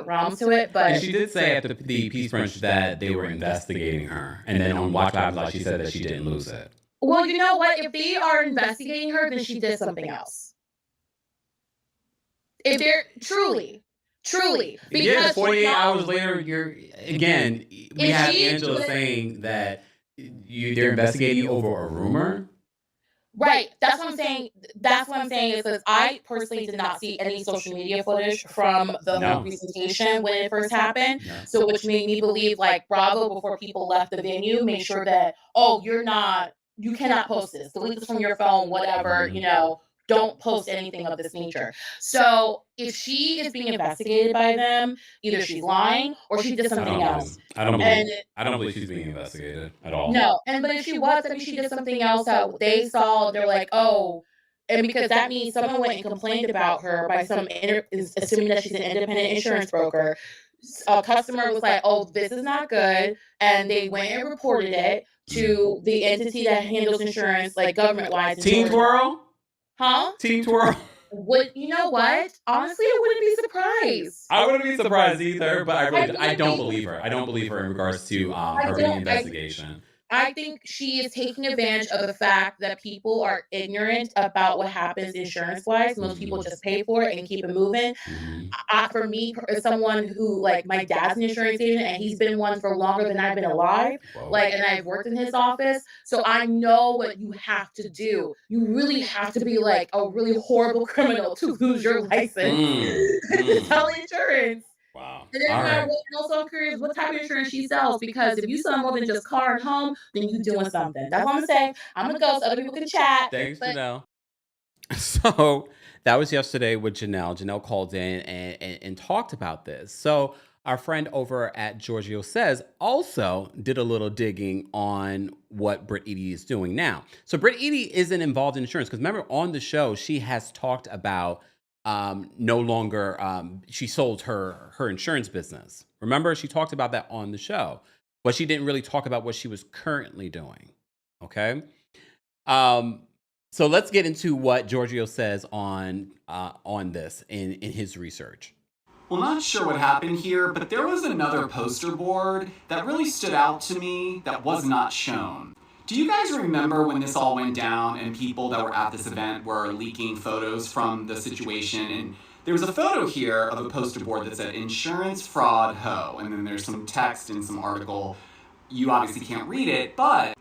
realms to it. But And she did say at the peace brunch that they were investigating her, and then on Watch Live Live, she said that she didn't lose it. Well, you know what? If they are investigating her, then she did something else. If they're truly, Because 48 hours later, we have Angela saying that they're investigating over a rumor. Right. That's what I'm saying. That's what I'm saying is because I personally did not see any social media footage from the whole presentation when it first happened. So, which made me believe, like, Bravo, before people left the venue, made sure that, you cannot post this. Delete this from your phone, whatever, don't post anything of this nature. So if she is being investigated by them, either she's lying or she did something else. I don't believe she's being investigated at all. No, but if she was, I mean, she did something else that they saw. They're like, oh, and because that means someone went and complained about her by assuming that she's an independent insurance broker. A customer was like, oh, this is not good, and they went and reported it to the entity that handles insurance, like government-wise. Team Twirl? Huh? Team Twirl? You know what? Honestly, I wouldn't be surprised. I wouldn't be surprised either, but I don't believe her. I don't believe her in regards to her being investigation. I think she is taking advantage of the fact that people are ignorant about what happens insurance-wise. Most people just pay for it and keep it moving. For me, as someone who, like, my dad's an insurance agent, and he's been one for longer than I've been alive, and I've worked in his office, so I know what you have to do. You really have to be, like, a really horrible criminal to lose your license to sell insurance. Wow. And also, I'm curious what type of insurance she sells, because if you sell more than just car and home, then you're doing something. That's what I'm saying. I'm going to go so other people can chat. Thanks, Janelle. So that was yesterday with Janelle. Janelle called in and talked about this. So our friend over at Georgio Says also did a little digging on what Brit Eady is doing now. So Brit Eady isn't involved in insurance because remember on the show, she has talked about no longer, she sold her insurance business. Remember, she talked about that on the show, but she didn't really talk about what she was currently doing. Okay. So let's get into what Georgio says on this in his research. Well, not sure what happened here, but there was another poster board that really stood out to me that was not shown. Do you guys remember when this all went down and people that were at this event were leaking photos from the situation? And there was a photo here of a poster board that said insurance fraud ho, and then there's some text and some article. You obviously can't read it, but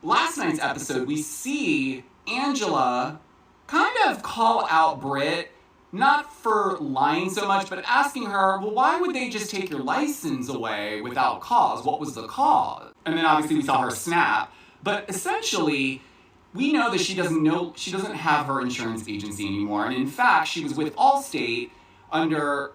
last night's episode, we see Angela kind of call out Brit, not for lying so much, but asking her, well, why would they just take your license away without cause? What was the cause? And then obviously we saw her snap. But essentially, we know that she doesn't have her insurance agency anymore. And in fact, she was with Allstate under,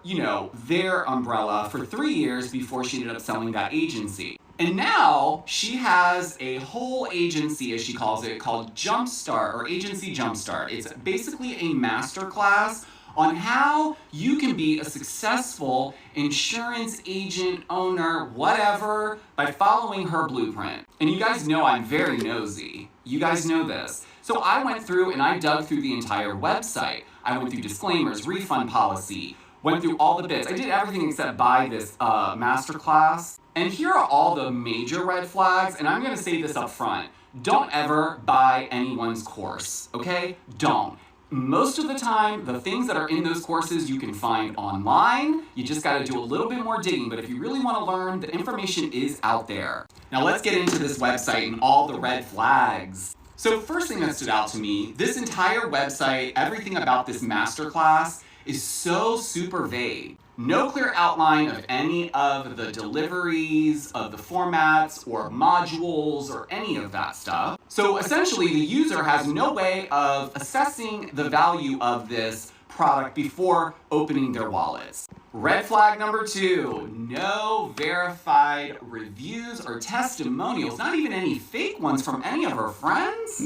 their umbrella for 3 years before she ended up selling that agency. And now she has a whole agency, as she calls it, called Jumpstart, or Agency Jumpstart. It's basically a masterclass on how you can be a successful insurance agent, owner, whatever, by following her blueprint. And you guys know I'm very nosy. You guys know this. So I went through and I dug through the entire website. I went through disclaimers, refund policy, went through all the bits. I did everything except buy this masterclass. And here are all the major red flags, and I'm gonna say this up front. Don't ever buy anyone's course, okay? Don't. Most of the time, the things that are in those courses you can find online. You just gotta do a little bit more digging, but if you really wanna learn, the information is out there. Now let's get into this website and all the red flags. So first thing that stood out to me, this entire website, everything about this masterclass is so super vague. No clear outline of any of the deliveries, of the formats, or modules, or any of that stuff. So essentially, the user has no way of assessing the value of this product before opening their wallets. Red flag number 2, no verified reviews or testimonials, not even any fake ones from any of her friends.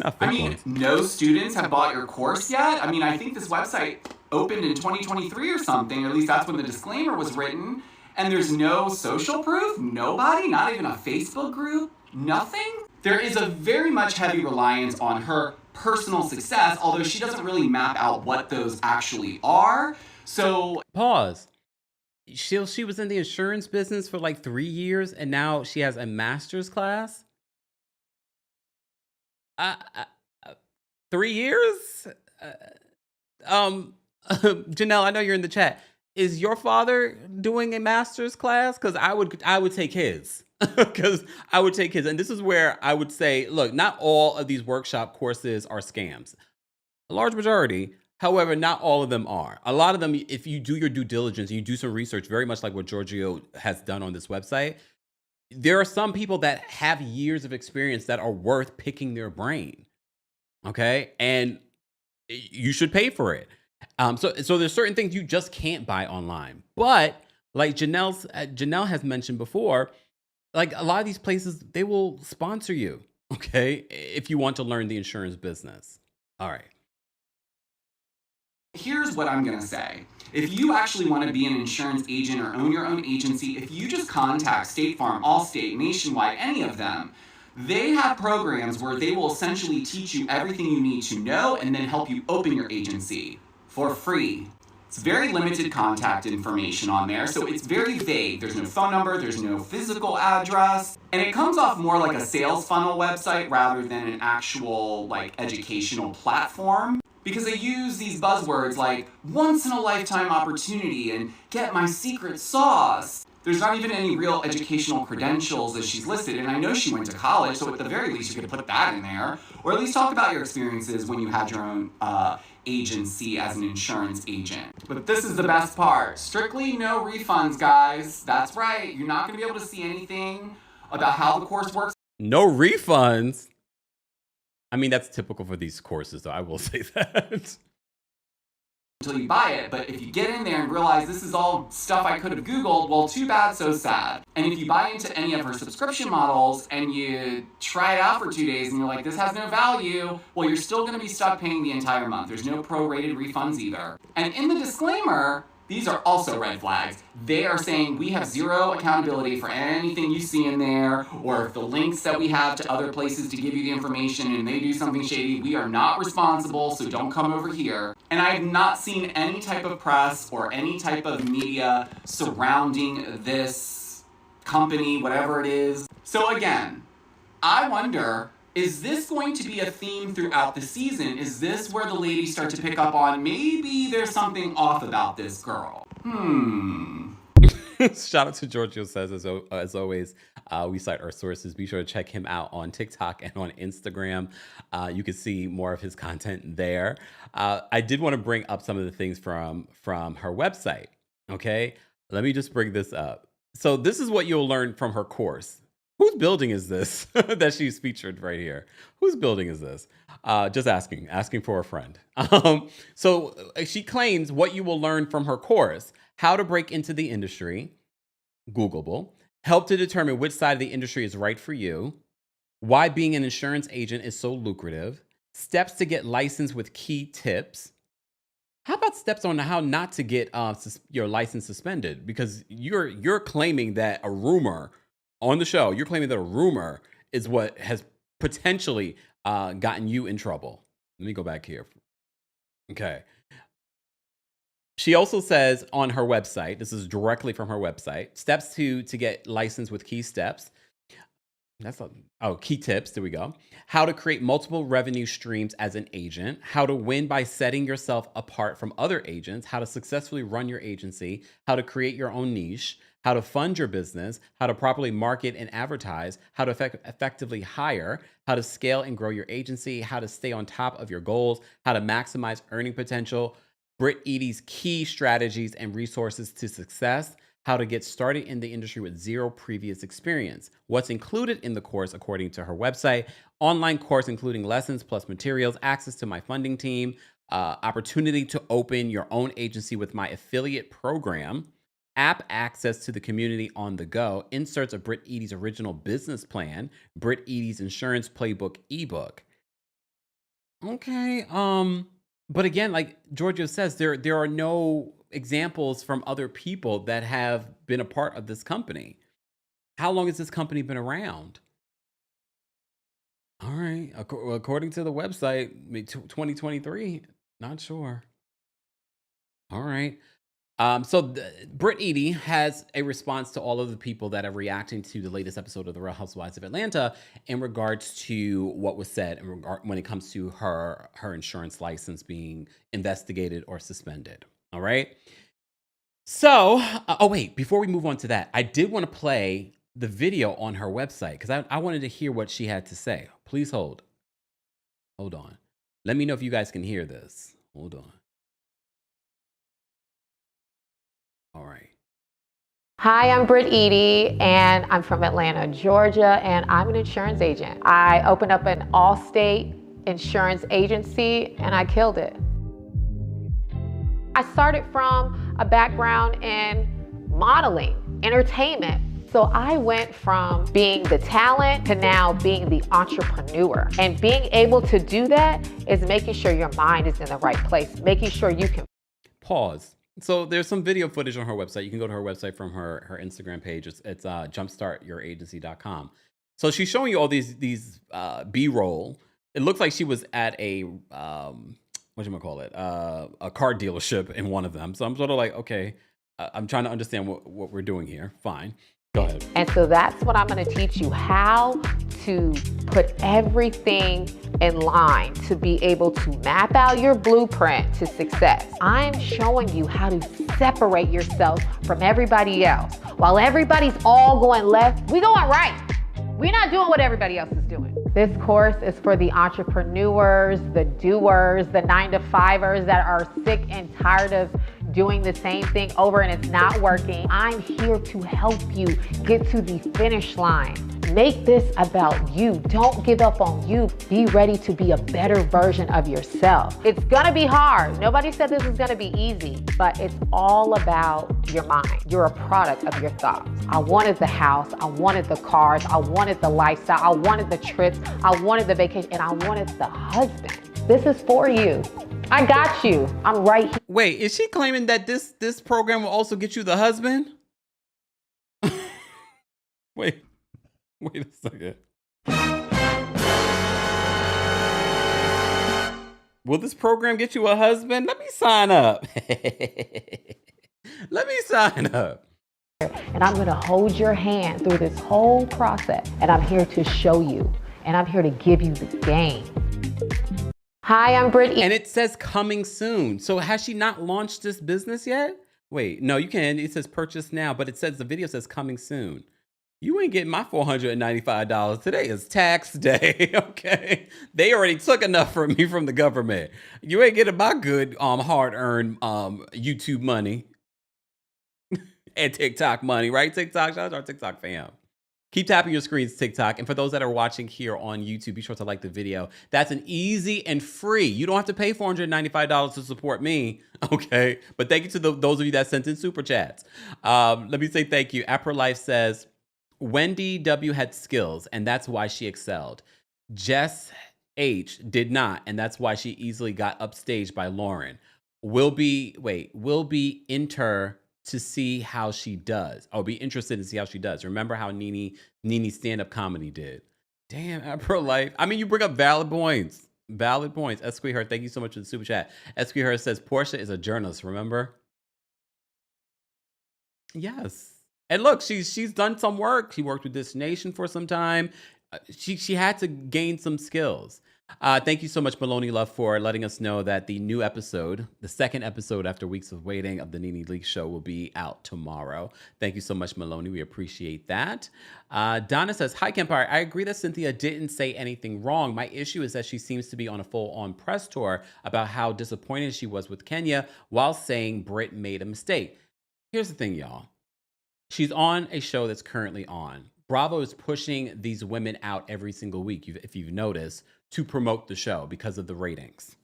No students have bought your course yet. I think this website opened in 2023 or something, or at least that's when the disclaimer was written, and there's no social proof, nobody, not even a Facebook group, nothing. There is a very much heavy reliance on her personal success, although she doesn't really map out what those actually are. So pause. She was in the insurance business for like 3 years, and now she has a master's class. 3 years? Janelle, I know you're in the chat. Is your father doing a master's class? Because I would take his. Because I would take his. And this is where I would say, look, not all of these workshop courses are scams. A large majority. However, not all of them are. A lot of them, if you do your due diligence, you do some research, very much like what Georgio has done on this website, there are some people that have years of experience that are worth picking their brain. Okay? And you should pay for it. So there's certain things you just can't buy online. But like Janelle has mentioned before, like a lot of these places, they will sponsor you, okay, if you want to learn the insurance business. All right. Here's what I'm gonna say. If you actually want to be an insurance agent or own your own agency, if you just contact State Farm, Allstate, Nationwide, any of them, they have programs where they will essentially teach you everything you need to know and then help you open your agency for free. It's very limited contact information on there, so it's very vague. There's no phone number, there's no physical address, and it comes off more like a sales funnel website rather than an actual educational platform. Because they use these buzzwords like once-in-a-lifetime opportunity and get my secret sauce. There's not even any real educational credentials as she's listed, and I know she went to college, so at the very least you could put that in there. Or at least talk about your experiences when you had your own agency as an insurance agent. But this is the best part. Strictly no refunds, guys. That's right. You're not going to be able to see anything about how the course works. No refunds? I mean, that's typical for these courses, though. I will say that. Until you buy it, but if you get in there and realize this is all stuff I could have Googled, well, too bad, so sad. And if you buy into any of her subscription models and you try it out for 2 days and you're like, this has no value, well, you're still gonna be stuck paying the entire month. There's no prorated refunds either. And in the disclaimer, these are also red flags. They are saying we have zero accountability for anything you see in there, or if the links that we have to other places to give you the information and they do something shady, we are not responsible, so don't come over here. And I have not seen any type of press or any type of media surrounding this company, whatever it is. So again, I wonder, is this going to be a theme throughout the season? Is this where the ladies start to pick up on maybe there's something off about this girl? Shout out to Georgio says, as always, we cite our sources. Be sure to check him out on TikTok and on Instagram. You can see more of his content there. I did want to bring up some of the things from her website. Okay, let me just bring this up. So this is what you'll learn from her course. Whose building is this that she's featured right here? Whose building is this? Just asking for a friend. So she claims what you will learn from her course: how to break into the industry, Googleable, help to determine which side of the industry is right for you, why being an insurance agent is so lucrative, steps to get licensed with key tips. How about steps on how not to get your license suspended? Because you're claiming that a rumor on the show, you're claiming that a rumor is what has potentially gotten you in trouble. Let me go back here. Okay. She also says on her website, this is directly from her website, steps to get licensed with key steps. Key tips. There we go. How to create multiple revenue streams as an agent. How to win by setting yourself apart from other agents. How to successfully run your agency. How to create your own niche. How to fund your business. How to properly market and advertise. How to effectively hire. How to scale and grow your agency. How to stay on top of your goals. How to maximize earning potential. Brit Eady's key strategies and resources to success. How to get started in the industry with zero previous experience. What's included in the course, according to her website: online course including lessons plus materials, access to my funding team, opportunity to open your own agency with my affiliate program, app access to the community on the go, inserts of Brit Eady's original business plan, Brit Eady's insurance playbook ebook. Okay, but again, like Georgio says, there are no examples from other people that have been a part of this company. How long has this company been around? All right, according to the website, 2023. Not sure. All right. So Brit Eady has a response to all of the people that are reacting to the latest episode of The Real Housewives of Atlanta in regards to what was said when it comes to her insurance license being investigated or suspended. All right. So, wait, before we move on to that, I did want to play the video on her website because I wanted to hear what she had to say. Please hold. Hold on. Let me know if you guys can hear this. Hold on. All right. Hi, I'm Brit Eady, and I'm from Atlanta, Georgia, and I'm an insurance agent. I opened up an all-state insurance agency, and I killed it. I started from a background in modeling, entertainment. So I went from being the talent to now being the entrepreneur. And being able to do that is making sure your mind is in the right place, making sure you can. Pause. So there's some video footage on her website. You can go to her website from her Instagram page. It's jumpstartyouragency.com. So she's showing you all these B-roll. It looks like she was at a a car dealership in one of them. So I'm sort of like, okay, I'm trying to understand what we're doing here. Fine. Go ahead. And so that's what I'm going to teach you, how to put everything in line to be able to map out your blueprint to success. I'm showing you how to separate yourself from everybody else. While everybody's all going left, we're going right. We're not doing what everybody else is doing. This course is for the entrepreneurs, the doers, the 9-to-5ers that are sick and tired of doing the same thing over and it's not working. I'm here to help you get to the finish line. Make this about you. Don't give up on you. Be ready to be a better version of yourself. It's gonna be hard. Nobody said this was gonna be easy, but it's all about your mind. You're a product of your thoughts. I wanted the house, I wanted the cars, I wanted the lifestyle, I wanted the trips, I wanted the vacation, and I wanted the husband. This is for you. I got you. I'm right here. Wait, is she claiming that this program will also get you the husband? Wait a second. Will this program get you a husband? Let me sign up. Let me sign up. And I'm gonna hold your hand through this whole process. And I'm here to show you. And I'm here to give you the game. Hi, I'm Brit Eady. And it says coming soon. So has she not launched this business yet? Wait, no, you can. It says purchase now, but it says the video says coming soon. You ain't getting my $495. Today is tax day, okay? They already took enough from me from the government. You ain't getting my good hard-earned YouTube money and TikTok money, right? TikTok, shout out to our TikTok fam. Keep tapping your screens, TikTok. And for those that are watching here on YouTube, be sure to like the video. That's an easy and free. You don't have to pay $495 to support me, okay? But thank you to those of you that sent in super chats. Let me say thank you. Apper Life says, Wendy W had skills, and that's why she excelled. Jess H did not, and that's why she easily got upstaged by Lauren. Will be enter to see how she does. I'll be interested to see how she does. Remember how Nene stand-up comedy did. Damn, Apro Life. I mean, you bring up valid points. Valid points. Esquihur, thank you so much for the super chat. Esquihur says, Portia is a journalist, remember? Yes. And look, she's done some work. She worked with This Nation for some time. She had to gain some skills. Thank you so much, Maloney Love, for letting us know that the new episode, the second episode after weeks of waiting of the Nene Leakes show, will be out tomorrow. Thank you so much, Maloney. We appreciate that. Donna says, hi, Kempire. I agree that Cynthia didn't say anything wrong. My issue is that she seems to be on a full-on press tour about how disappointed she was with Kenya while saying Brit made a mistake. Here's the thing, y'all. She's on a show that's currently on. Bravo is pushing these women out every single week, if you've noticed, to promote the show because of the ratings.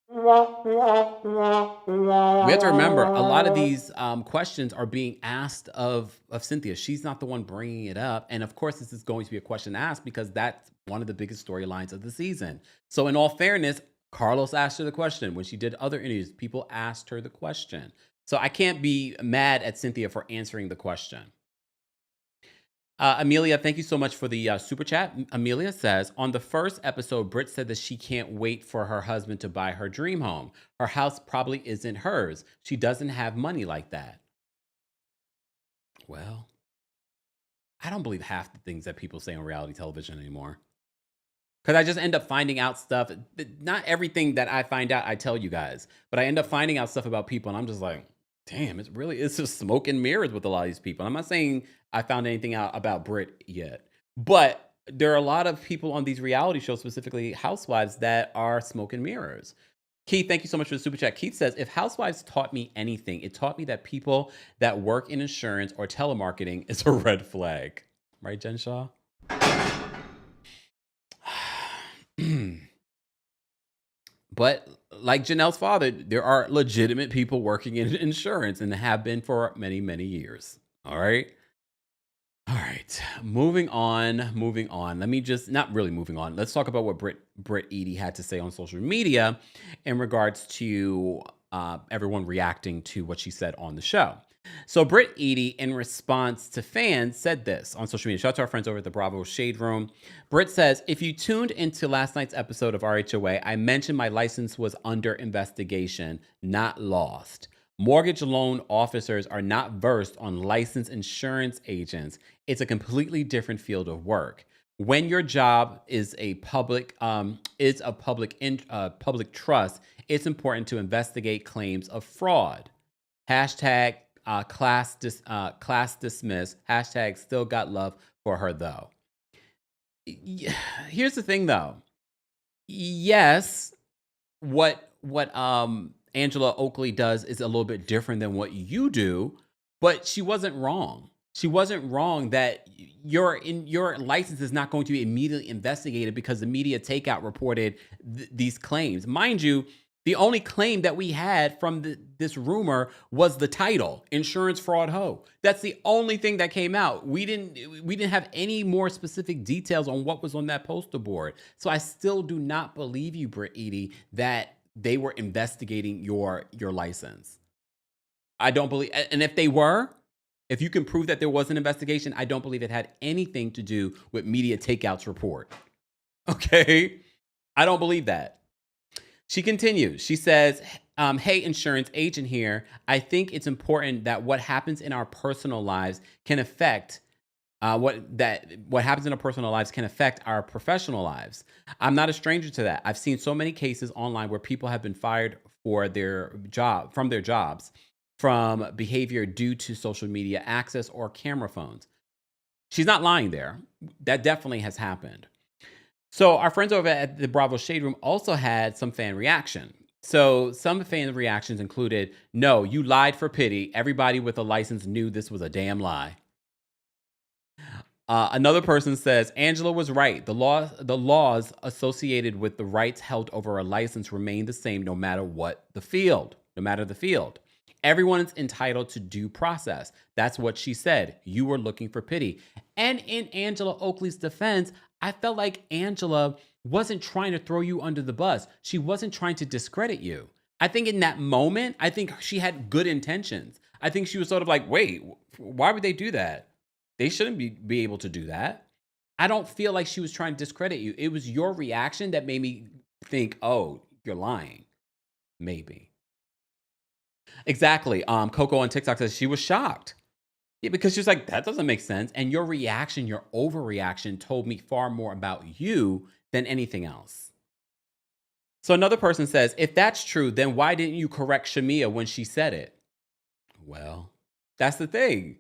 We have to remember, a lot of these questions are being asked of Cynthia. She's not the one bringing it up. And of course, this is going to be a question asked because that's one of the biggest storylines of the season. So in all fairness, Carlos asked her the question. When she did other interviews, people asked her the question. So I can't be mad at Cynthia for answering the question. Amelia, thank you so much for the super chat. Amelia says, on the first episode, Brit said that she can't wait for her husband to buy her dream home. Her house probably isn't hers. She doesn't have money like that. Well, I don't believe half the things that people say on reality television anymore. Because I just end up finding out stuff. Not everything that I find out, I tell you guys. But I end up finding out stuff about people, and I'm just like, damn, it's just smoke and mirrors with a lot of these people. I'm not saying I found anything out about Brit yet. But there are a lot of people on these reality shows, specifically Housewives, that are smoke and mirrors. Keith, thank you so much for the super chat. Keith says, if Housewives taught me anything, it taught me that people that work in insurance or telemarketing is a red flag. Right, Jen Shaw? But like Janelle's father, there are legitimate people working in insurance and have been for many, many years. All right. All right. Moving on. Let me just, not really moving on. Let's talk about what Brit Eady had to say on social media in regards to everyone reacting to what she said on the show. So Brit Eady, in response to fans, said this on social media. Shout out to our friends over at the Bravo Shade Room. Brit says, if you tuned into last night's episode of RHOA, I mentioned my license was under investigation, not lost. Mortgage loan officers are not versed on licensed insurance agents. It's a completely different field of work. When your job is a public trust, it's important to investigate claims of fraud. Hashtag class dismiss. Hashtag still got love for her though. Here's the thing though. Yes, what Angela Oakley does is a little bit different than what you do, but she wasn't wrong. She wasn't wrong that your license is not going to be immediately investigated because the media takeout reported these claims. Mind you, the only claim that we had from this rumor was the title, Insurance Fraud Ho. That's the only thing that came out. We didn't have any more specific details on what was on that poster board. So I still do not believe you, Brit Eady, that they were investigating your license. I don't believe, and if they were, if you can prove that there was an investigation, I don't believe it had anything to do with media takeout's report. Okay? I don't believe that. She continues. She says, hey, insurance agent here. I think it's important that what happens in our personal lives can affect what happens in our personal lives can affect our professional lives. I'm not a stranger to that. I've seen so many cases online where people have been fired from their jobs from behavior due to social media access or camera phones. She's not lying there. That definitely has happened. So our friends over at the Bravo Shade Room also had some fan reaction. So some fan reactions included, no, you lied for pity. Everybody with a license knew this was a damn lie. Another person says, Angela was right. The laws associated with the rights held over a license remain the same no matter the field. Everyone is entitled to due process. That's what she said. You were looking for pity. And in Angela Oakley's defense, I felt like Angela wasn't trying to throw you under the bus. She wasn't trying to discredit you. I think in that moment, I think she had good intentions. I think she was sort of like, wait, why would they do that? They shouldn't be able to do that. I don't feel like she was trying to discredit you. It was your reaction that made me think, oh, you're lying. Maybe. Exactly. Coco on TikTok says she was shocked. Yeah, because she was like, that doesn't make sense. And your reaction, your overreaction told me far more about you than anything else. So another person says, if that's true, then why didn't you correct Shamia when she said it? Well, that's the thing.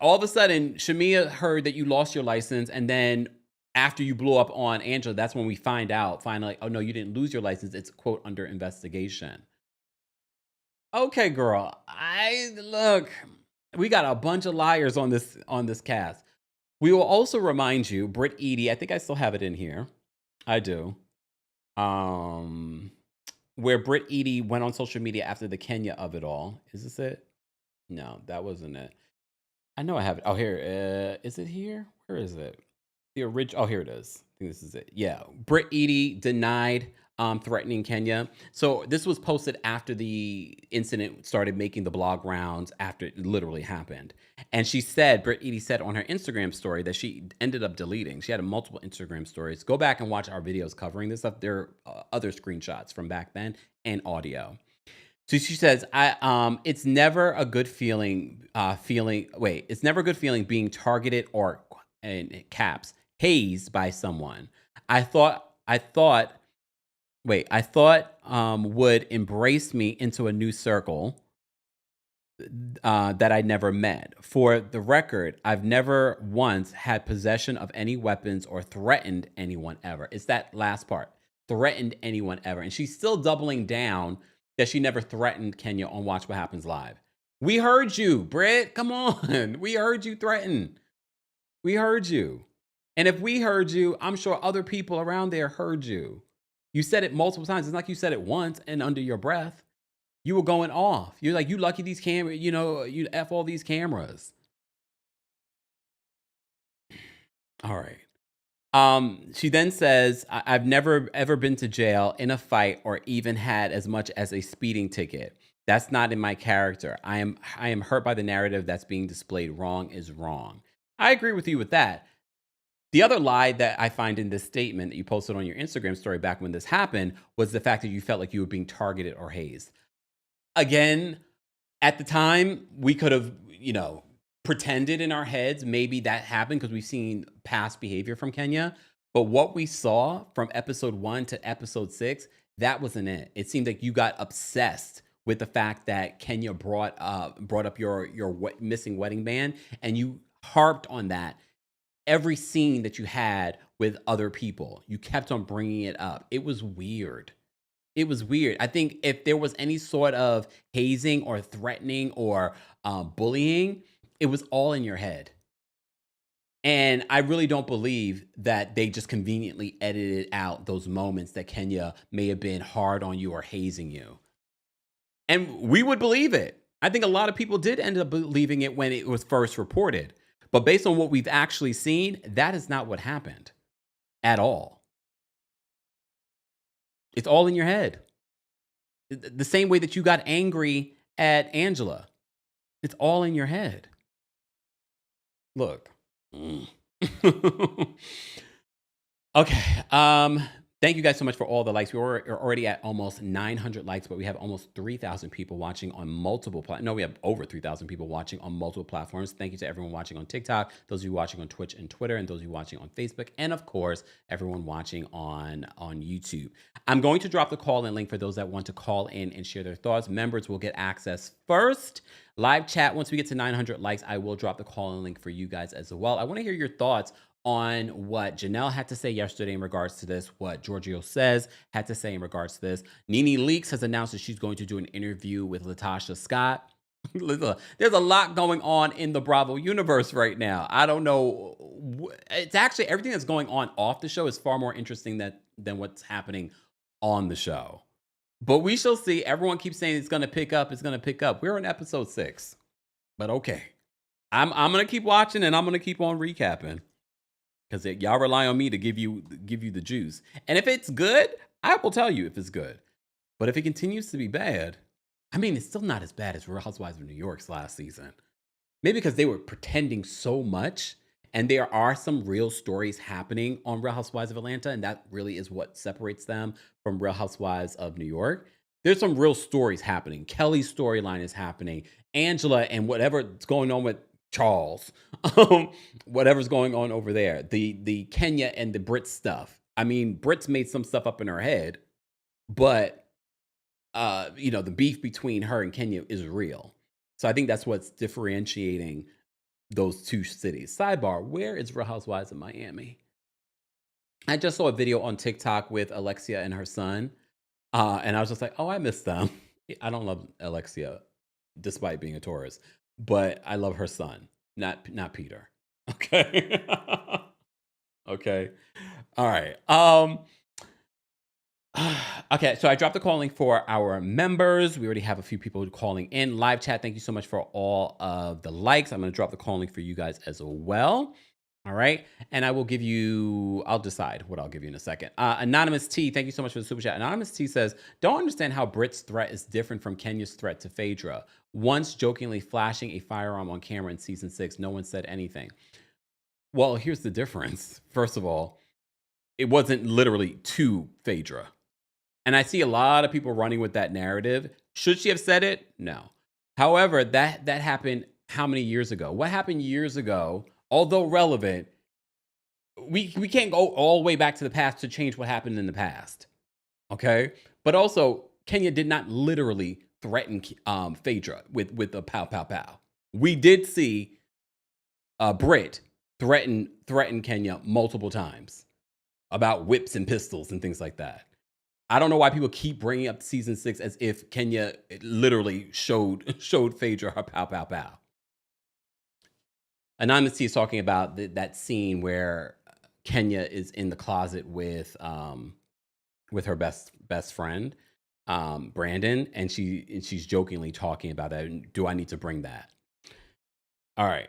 All of a sudden, Shamia heard that you lost your license. And then after you blew up on Angela, that's when we find out, finally, oh no, you didn't lose your license. It's quote under investigation. Okay, girl. Look, we got a bunch of liars on this cast. We will also remind you, Brit Eady, I think I still have it in here. I do. Where Brit Eady went on social media after the Kenya of it all. Is this it? No, that wasn't it. I know I have it. Oh, here. Is it here? Where is it? The original. Oh, here it is. I think this is it. Yeah. Brit Eady denied threatening Kenya. So this was posted after the incident started making the blog rounds, after it literally happened. And she said, Brit Eady said on her Instagram story that she ended up deleting. She had multiple Instagram stories. Go back and watch our videos covering this stuff. There are other screenshots from back then and audio. So she says, it's never a good feeling, it's never a good feeling being targeted or, in caps, hazed by someone. I thought would embrace me into a new circle that I never met. For the record, I've never once had possession of any weapons or threatened anyone ever. It's that last part, threatened anyone ever. And she's still doubling down that she never threatened Kenya on Watch What Happens Live. We heard you, Brit. Come on. We heard you threaten. We heard you. And if we heard you, I'm sure other people around there heard you. You said it multiple times. It's not like you said it once and under your breath. You were going off. You're like, you lucky these cameras, you F all these cameras. All right. She then says, I've never ever been to jail, in a fight, or even had as much as a speeding ticket. That's not in my character. I am hurt by the narrative that's being displayed. Wrong is wrong. I agree with you with that. The other lie that I find in this statement that you posted on your Instagram story back when this happened was the fact that you felt like you were being targeted or hazed. Again, at the time, we could have, pretended in our heads maybe that happened because we've seen past behavior from Kenya. But what we saw from episode 1 to episode 6, that wasn't it. It seemed like you got obsessed with the fact that Kenya brought up your missing wedding band, and you harped on that. Every scene that you had with other people, you kept on bringing it up. It was weird. I think if there was any sort of hazing or threatening or bullying, it was all in your head. And I really don't believe that they just conveniently edited out those moments that Kenya may have been hard on you or hazing you. And we would believe it. I think a lot of people did end up believing it when it was first reported. But based on what we've actually seen, that is not what happened at all. It's all in your head. The same way that you got angry at Angela. It's all in your head. Look. Okay. Thank you guys so much for all the likes. We're already at almost 900 likes, but we have almost 3,000 people watching on multiple platforms. No, we have over 3,000 people watching on multiple platforms. Thank you to everyone watching on TikTok, those of you watching on Twitch and Twitter, and those of you watching on Facebook, and of course, everyone watching on YouTube. I'm going to drop the call-in link for those that want to call in and share their thoughts. Members will get access first. Live chat, once we get to 900 likes, I will drop the call-in link for you guys as well. I want to hear your thoughts on what Janelle had to say yesterday in regards to this, what Georgio says had to say in regards to this. Nene Leakes has announced that she's going to do an interview with Latocha Scott. There's a lot going on in the Bravo universe right now. I don't know. It's actually, everything that's going on off the show is far more interesting than what's happening on the show. But we shall see. Everyone keeps saying it's going to pick up. It's going to pick up. We're on episode 6. But okay. I'm going to keep watching and I'm going to keep on recapping. Because y'all rely on me to give you the juice. And if it's good, I will tell you if it's good. But if it continues to be bad, I mean, it's still not as bad as Real Housewives of New York's last season. Maybe because they were pretending so much. And there are some real stories happening on Real Housewives of Atlanta. And that really is what separates them from Real Housewives of New York. There's some real stories happening. Kelly's storyline is happening. Angela and whatever's going on with Charles, whatever's going on over there, the Kenya and the Brit stuff. I mean, Brit's made some stuff up in her head, but the beef between her and Kenya is real. So I think that's what's differentiating those two cities. Sidebar: where is Real Housewives of Miami? I just saw a video on TikTok with Alexia and her son, and I was just like, oh, I miss them. I don't love Alexia, despite being a Taurus. But I love her son, not Peter. Okay. Okay. All right. Okay, so I dropped the call link for our members. We already have a few people calling in. Live chat, thank you so much for all of the likes. I'm going to drop the call link for you guys as well. All right. And I'll decide what I'll give you in a second. Anonymous T, thank you so much for the super chat. Anonymous T says, don't understand how Brit's threat is different from Kenya's threat to Phaedra. Once jokingly flashing a firearm on camera in season 6, no one said anything. Well, here's the difference. First of all, it wasn't literally to Phaedra. And I see a lot of people running with that narrative. Should she have said it? No. However, that happened how many years ago? What happened years ago, although relevant, we can't go all the way back to the past to change what happened in the past. Okay? But also, Kenya did not literally threaten Phaedra with a pow, pow, pow. We did see Brit threaten Kenya multiple times about whips and pistols and things like that. I don't know why people keep bringing up season 6 as if Kenya literally showed Phaedra her pow, pow, pow. Anonymous T is talking about that scene where Kenya is in the closet with her best friend, Brandon, and she's jokingly talking about that. Do I need to bring that? All right.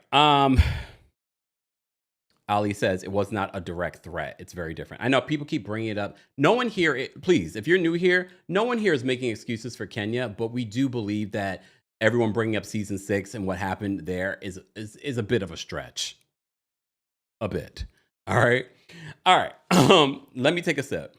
Ali says it was not a direct threat. It's very different. I know people keep bringing it up. No one here, please, if you're new here, no one here is making excuses for Kenya, but we do believe that everyone bringing up season 6 and what happened there is a bit of a stretch. A bit. All right. All right. Let me take a sip.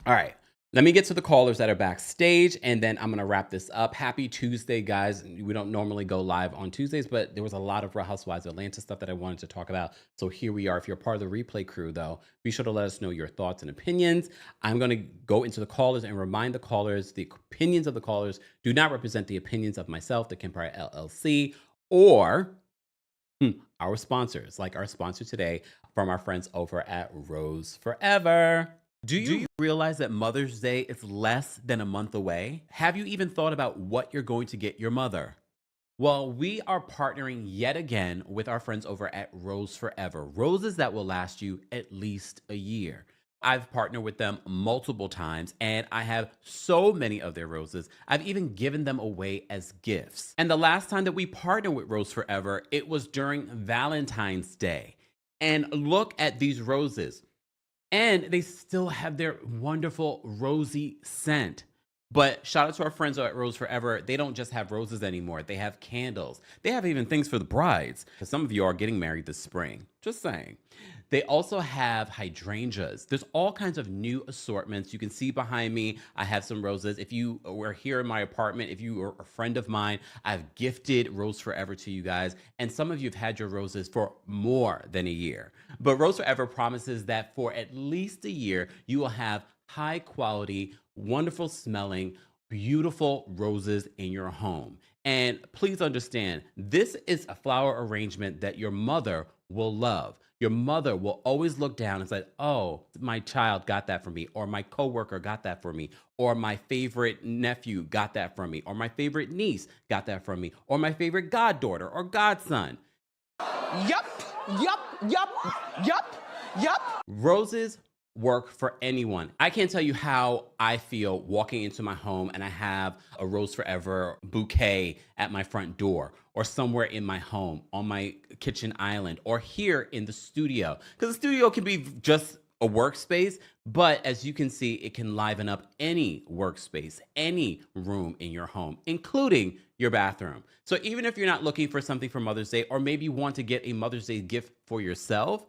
All right. Let me get to the callers that are backstage, and then I'm going to wrap this up. Happy Tuesday, guys. We don't normally go live on Tuesdays, but there was a lot of Real Housewives of Atlanta stuff that I wanted to talk about. So here we are. If you're part of the replay crew, though, be sure to let us know your thoughts and opinions. I'm going to go into the callers and remind the callers the opinions of the callers do not represent the opinions of myself, the Kempire LLC, or our sponsors, like our sponsor today from our friends over at Rose Forever. Do you realize that Mother's Day is less than a month away? Have you even thought about what you're going to get your mother? Well, we are partnering yet again with our friends over at Rose Forever, roses that will last you at least a year. I've partnered with them multiple times and I have so many of their roses. I've even given them away as gifts. And the last time that we partnered with Rose Forever, it was during Valentine's Day. And look at these roses. And they still have their wonderful rosy scent. But shout out to our friends at Rose Forever. They don't just have roses anymore. They have candles. They have even things for the brides. Some of you are getting married this spring. Just saying. They also have hydrangeas. There's all kinds of new assortments. You can see behind me, I have some roses. If you were here in my apartment, if you were a friend of mine, I've gifted Rose Forever to you guys. And some of you have had your roses for more than a year. But Rose Forever promises that for at least a year, you will have high quality, wonderful smelling, beautiful roses in your home. And please understand, this is a flower arrangement that your mother will love. Your mother will always look down and say, oh, my child got that for me, or my coworker got that for me, or my favorite nephew got that from me, or my favorite niece got that from me, or my favorite goddaughter or godson. Yup. Roses work for anyone. I can't tell you how I feel walking into my home and I have a Rose Forever bouquet at my front door, or somewhere in my home, on my kitchen island, or here in the studio. Because the studio can be just a workspace, but as you can see, it can liven up any workspace, any room in your home, including your bathroom. So even if you're not looking for something for Mother's Day, or maybe you want to get a Mother's Day gift for yourself,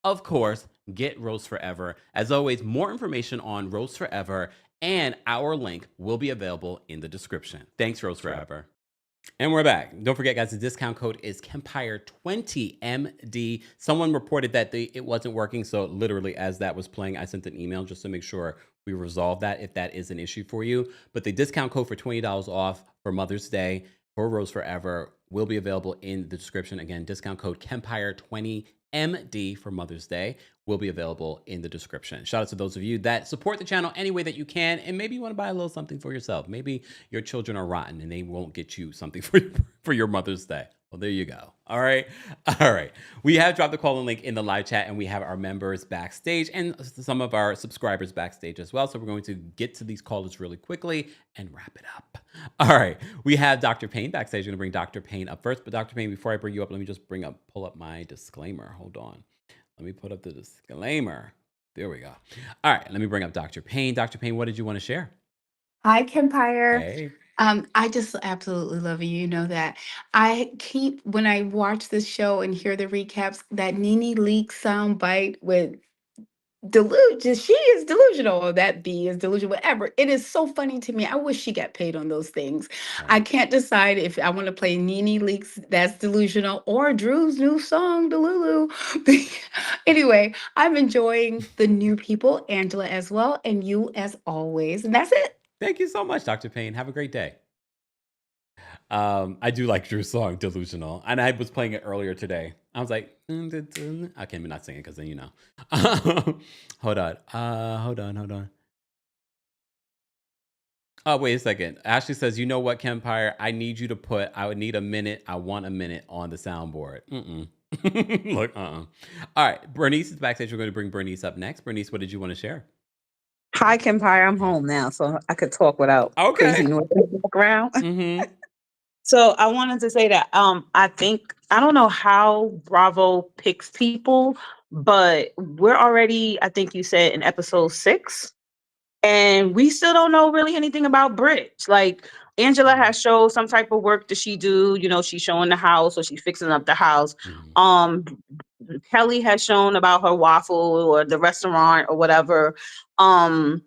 of course, get Rose Forever. As always, more information on Rose Forever and our link will be available in the description. Thanks, Rose Forever. And we're back. Don't forget, guys, the discount code is Kempire20MD. Someone reported that it wasn't working, so literally as that was playing, I sent an email just to make sure we resolve that if that is an issue for you. But the discount code for $20 off for Mother's Day for Rose Forever will be available in the description. Again, discount code Kempire20MD for Mother's Day will be available in the description. Shout out to those of you that support the channel any way that you can, and maybe you want to buy a little something for yourself. Maybe your children are rotten and they won't get you something for your Mother's Day. Well, there you go. All right. We have dropped the call-in link in the live chat, and we have our members backstage and some of our subscribers backstage as well. So we're going to get to these callers really quickly and wrap it up. All right. We have Dr. Payne backstage. I'm going to bring Dr. Payne up first. But Dr. Payne, before I bring you up, let me just pull up my disclaimer. Hold on. Let me put up the disclaimer. There we go. All right. Let me bring up Dr. Payne. Dr. Payne, what did you want to share? Hi, Kempire. Hey. I just absolutely love you. You know that. When I watch this show and hear the recaps, that Nene Leakes sound bite with delusion. She is delusional, or that B is delusional, whatever. It is so funny to me. I wish she got paid on those things. I can't decide if I want to play Nene Leakes, that's delusional, or Drew's new song, Delulu. Anyway, I'm enjoying the new people, Angela as well, and you as always. And that's it. Thank you so much, Dr. Payne. Have a great day. I do like Drew's song, Delusional. And I was playing it earlier today. I was like, okay, I'm not singing because then you know. Hold on. Oh, wait a second. Ashley says, you know what, Kempire? I would need a minute. I want a minute on the soundboard. Look, All right. Bernice is backstage. We're going to bring Bernice up next. Bernice, what did you want to share? Hi, Kempire. I'm home now, so I could talk without crazy noise in the background. Mm-hmm. So I wanted to say that I don't know how Bravo picks people, but we're already, I think you said, in episode 6, and we still don't know really anything about Brit. Like, Angela has showed some type of work that she do. You know, she's showing the house, or she's fixing up the house. Mm-hmm. Kelly has shown about her waffle or the restaurant or whatever. And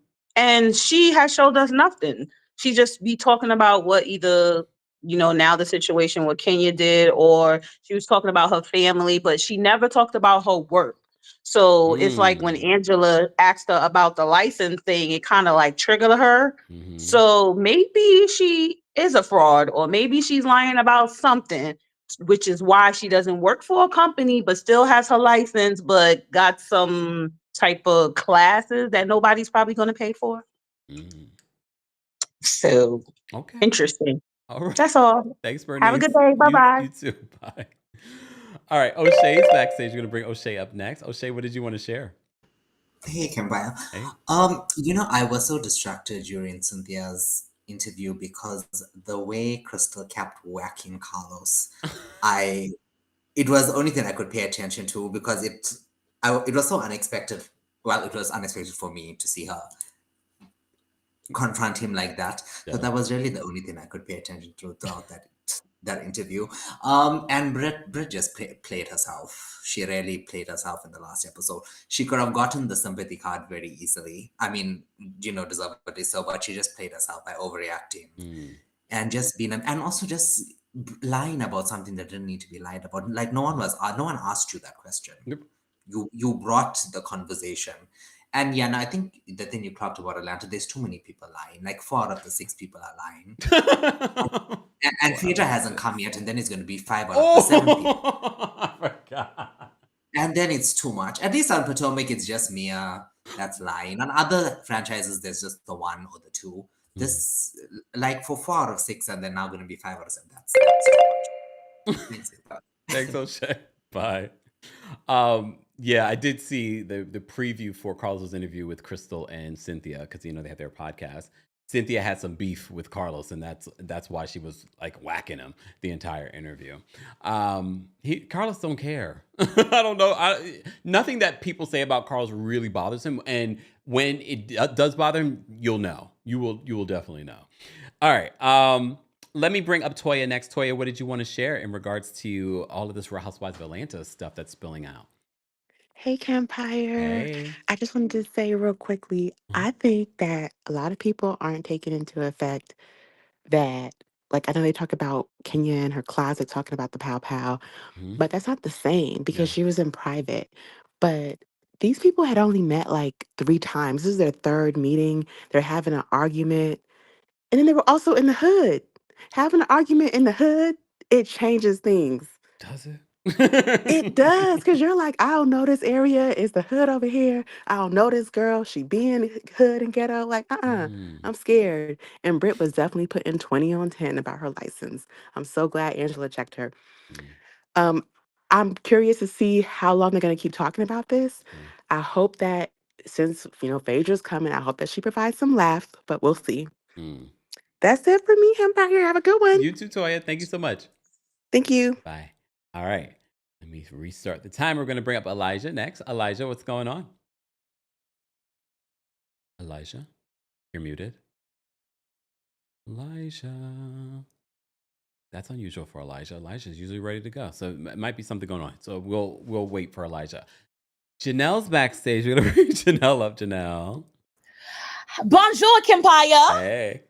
she has showed us nothing. She just be talking about what either, now the situation what Kenya did, or she was talking about her family, but she never talked about her work. So it's like when Angela asked her about the license thing, it kind of like triggered her. Mm-hmm. So maybe she is a fraud, or maybe she's lying about something, which is why she doesn't work for a company, but still has her license, but got some type of classes that nobody's probably going to pay for. Mm-hmm. So Okay. interesting. All right. That's all. Thanks, Have a good Bernice. day. Bye-bye. You too. Bye. All right. O'Shea's backstage. We're going to bring O'Shea up next. O'Shea, what did you want to share? Hey, Kempire. Hey. I was so distracted during Cynthia's interview because the way Crystal kept whacking Carlos, it was the only thing I could pay attention to because it was so unexpected. Well, it was unexpected for me to see her confront him like that. Yeah. So that was really the only thing I could pay attention to throughout that interview. And Brit just played herself. She really played herself in the last episode. She could have gotten the sympathy card very easily. I mean, deservedly so, but she just played herself by overreacting and just being and also just lying about something that didn't need to be lied about. Like no one asked you that question. Yep. You brought the conversation. And yeah, no, I think the thing you talked about Atlanta, there's too many people lying. Like 4 out of the 6 people are lying. and Phaedra hasn't come yet, and then it's going to be 5 out of the 7 people. I forgot. And then it's too much. At least on Potomac, it's just Mia that's lying. On other franchises, there's just the 1 or the 2. This, like for 4 out of 6, and then now going to be 5 out of 7. That's too much. Thanks, O'Shea. Bye. Yeah, I did see the preview for Carlos's interview with Crystal and Cynthia because they have their podcast. Cynthia had some beef with Carlos, and that's why she was like whacking him the entire interview. Carlos don't care. I don't know. Nothing that people say about Carlos really bothers him, and when it does bother him, you'll know. You will definitely know. All right. Let me bring up Toya next. Toya, what did you want to share in regards to all of this Real Housewives of Atlanta stuff that's spilling out? Hey, Kempire. Hey. I just wanted to say real quickly, I think that a lot of people aren't taking into effect that, like, I know they talk about Kenya in her closet talking about the pow pow, but that's not the same because Yeah. she was in private. But these people had only met like 3 times. This is their 3rd meeting. They're having an argument. And then they were also in the hood. Having an argument in the hood, it changes things. Does it? It does, because you're like, I don't know this area. Is the hood over here? I don't know this girl. She being hood and ghetto. Like, I'm scared. And Britt was definitely putting 20 on 10 about her license. I'm so glad Angela checked her. I'm curious to see how long they're going to keep talking about this. I hope that since, Phaedra's coming, I hope that she provides some laughs, but we'll see. That's it for me, Empire. Have a good one. You too, Toya. Thank you so much. Thank you. Bye. All right. Let me restart the timer. We're going to bring up Elijah next. Elijah, what's going on? Elijah, you're muted. Elijah. That's unusual for Elijah. Elijah's usually ready to go. So it might be something going on. So we'll wait for Elijah. Janelle's backstage. We're going to bring Janelle up. Janelle. Bonjour, Kempire. Hey.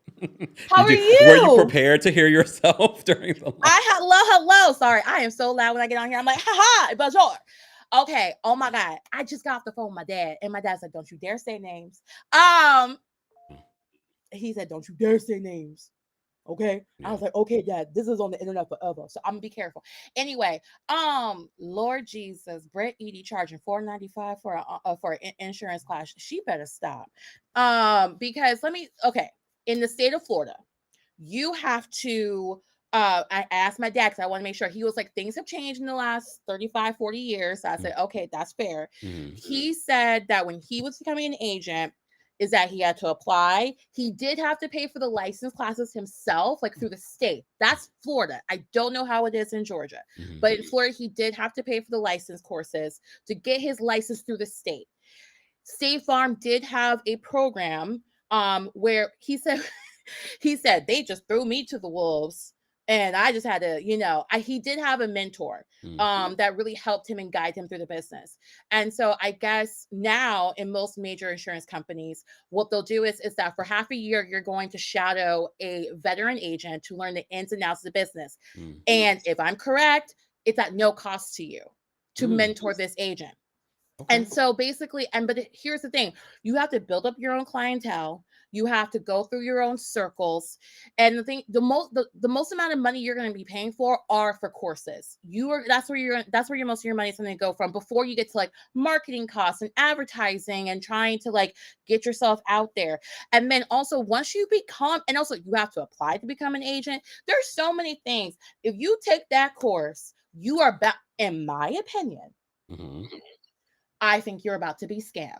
How are you? Were you prepared to hear yourself during the live? Hello. Sorry, I am so loud when I get on here. I'm like, haha, bonjour. Okay. Oh my God. I just got off the phone with my dad, and my dad said, "Don't you dare say names." He said, "Don't you dare say names." Okay. Yeah. I was like, okay, Dad, this is on the internet forever, so I'm gonna be careful. Anyway, Lord Jesus, Brit Eady charging $4.95 for an insurance class. She better stop. Because in the state of Florida, you have to I asked my dad because I want to make sure. He was like, things have changed in the last 35, 40 years. So I said, okay, that's fair. He said that when he was becoming an agent, is that he had to apply. He did have to pay for the license classes himself, like through the state. That's Florida. I don't know how it is in Georgia, but in Florida, he did have to pay for the license courses to get his license through the state. State Farm did have a program where he said they just threw me to the wolves. And I just had to, he did have a mentor that really helped him and guide him through the business. And so I guess now in most major insurance companies, what they'll do is that for half a year, you're going to shadow a veteran agent to learn the ins and outs of the business. And if I'm correct, it's at no cost to you to mentor this agent. Okay. And so basically, but here's the thing, you have to build up your own clientele. You have to go through your own circles. And the most amount of money you're going to be paying for are for courses. That's where most of your money is going to go from before you get to like marketing costs and advertising and trying to like get yourself out there. And then also once you become, and also you have to apply to become an agent. There's so many things. If you take that course, you are about, in my opinion, I think you're about to be scammed.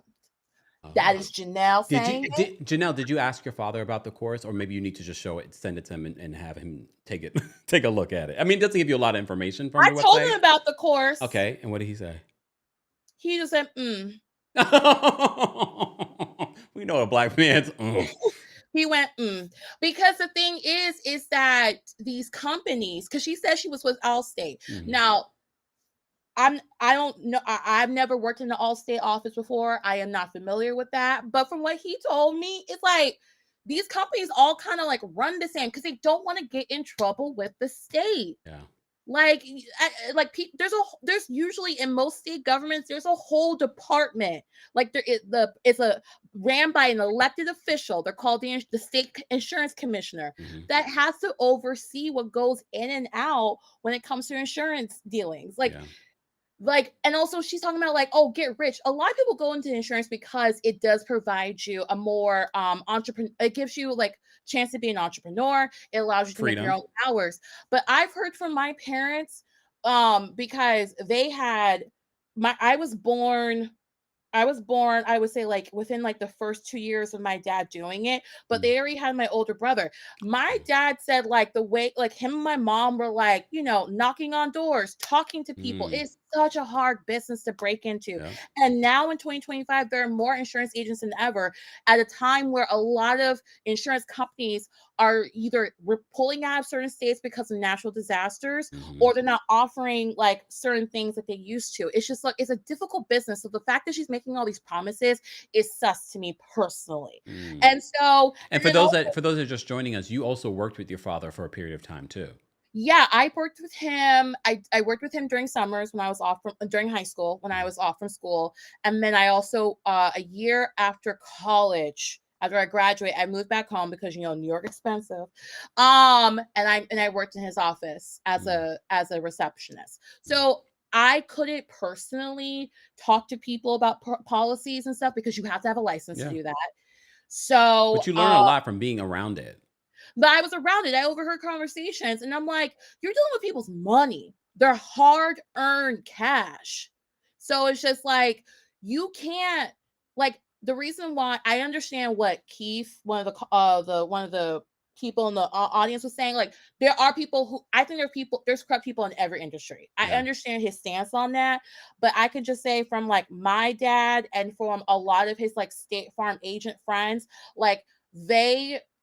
That is Janelle saying. Janelle, did you ask your father about the course, or maybe you need to just send it to him and have him take a look at it? I mean, it doesn't give you a lot of information from the website. I told him about the course. Okay, and what did he say? He just said, We know a black man's He went, because the thing is that these companies, because she said she was with Allstate. Now, I don't know. I've never worked in the Allstate office before. I am not familiar with that. But from what he told me, it's like these companies all kind of like run the same because they don't want to get in trouble with the state. Yeah. Like there's usually in most state governments there's a whole department like it's ran by an elected official. They're called the state insurance commissioner that has to oversee what goes in and out when it comes to insurance dealings. Like, and also she's talking about like, oh, get rich. A lot of people go into insurance because it does provide you a more entrepreneur. It gives you like chance to be an entrepreneur. It allows you to make your own hours. But I've heard from my parents because they had I was born, I would say like within like the first 2 years of my dad doing it, but they already had my older brother. My dad said like the way like him and my mom were like, knocking on doors, talking to people. It's such a hard business to break into. Yeah. And now in 2025, there are more insurance agents than ever at a time where a lot of insurance companies are either pulling out of certain states because of natural disasters or they're not offering like certain things that they used to. It's just like, it's a difficult business. So the fact that she's making all these promises is sus to me personally. And so, and for those that are just joining us, you also worked with your father for a period of time too. Yeah, I worked with him. I worked with him during summers when I was off during high school, when I was off from school. And then I also, a year after college, after I graduated, I moved back home because, New York expensive. And I worked in his office as a receptionist. So I couldn't personally talk to people about policies and stuff because you have to have a license to do that. So, but you learn a lot from being around it. But I was around it. I overheard conversations and I'm like, you're dealing with people's money. They're hard-earned cash. So it's just like, you can't, like, the reason why I understand what Keith, one of the people in the audience was saying, like, there are people who, I think there's corrupt people in every industry. I understand his stance on that, but I could just say from like my dad and from a lot of his like State Farm agent friends, like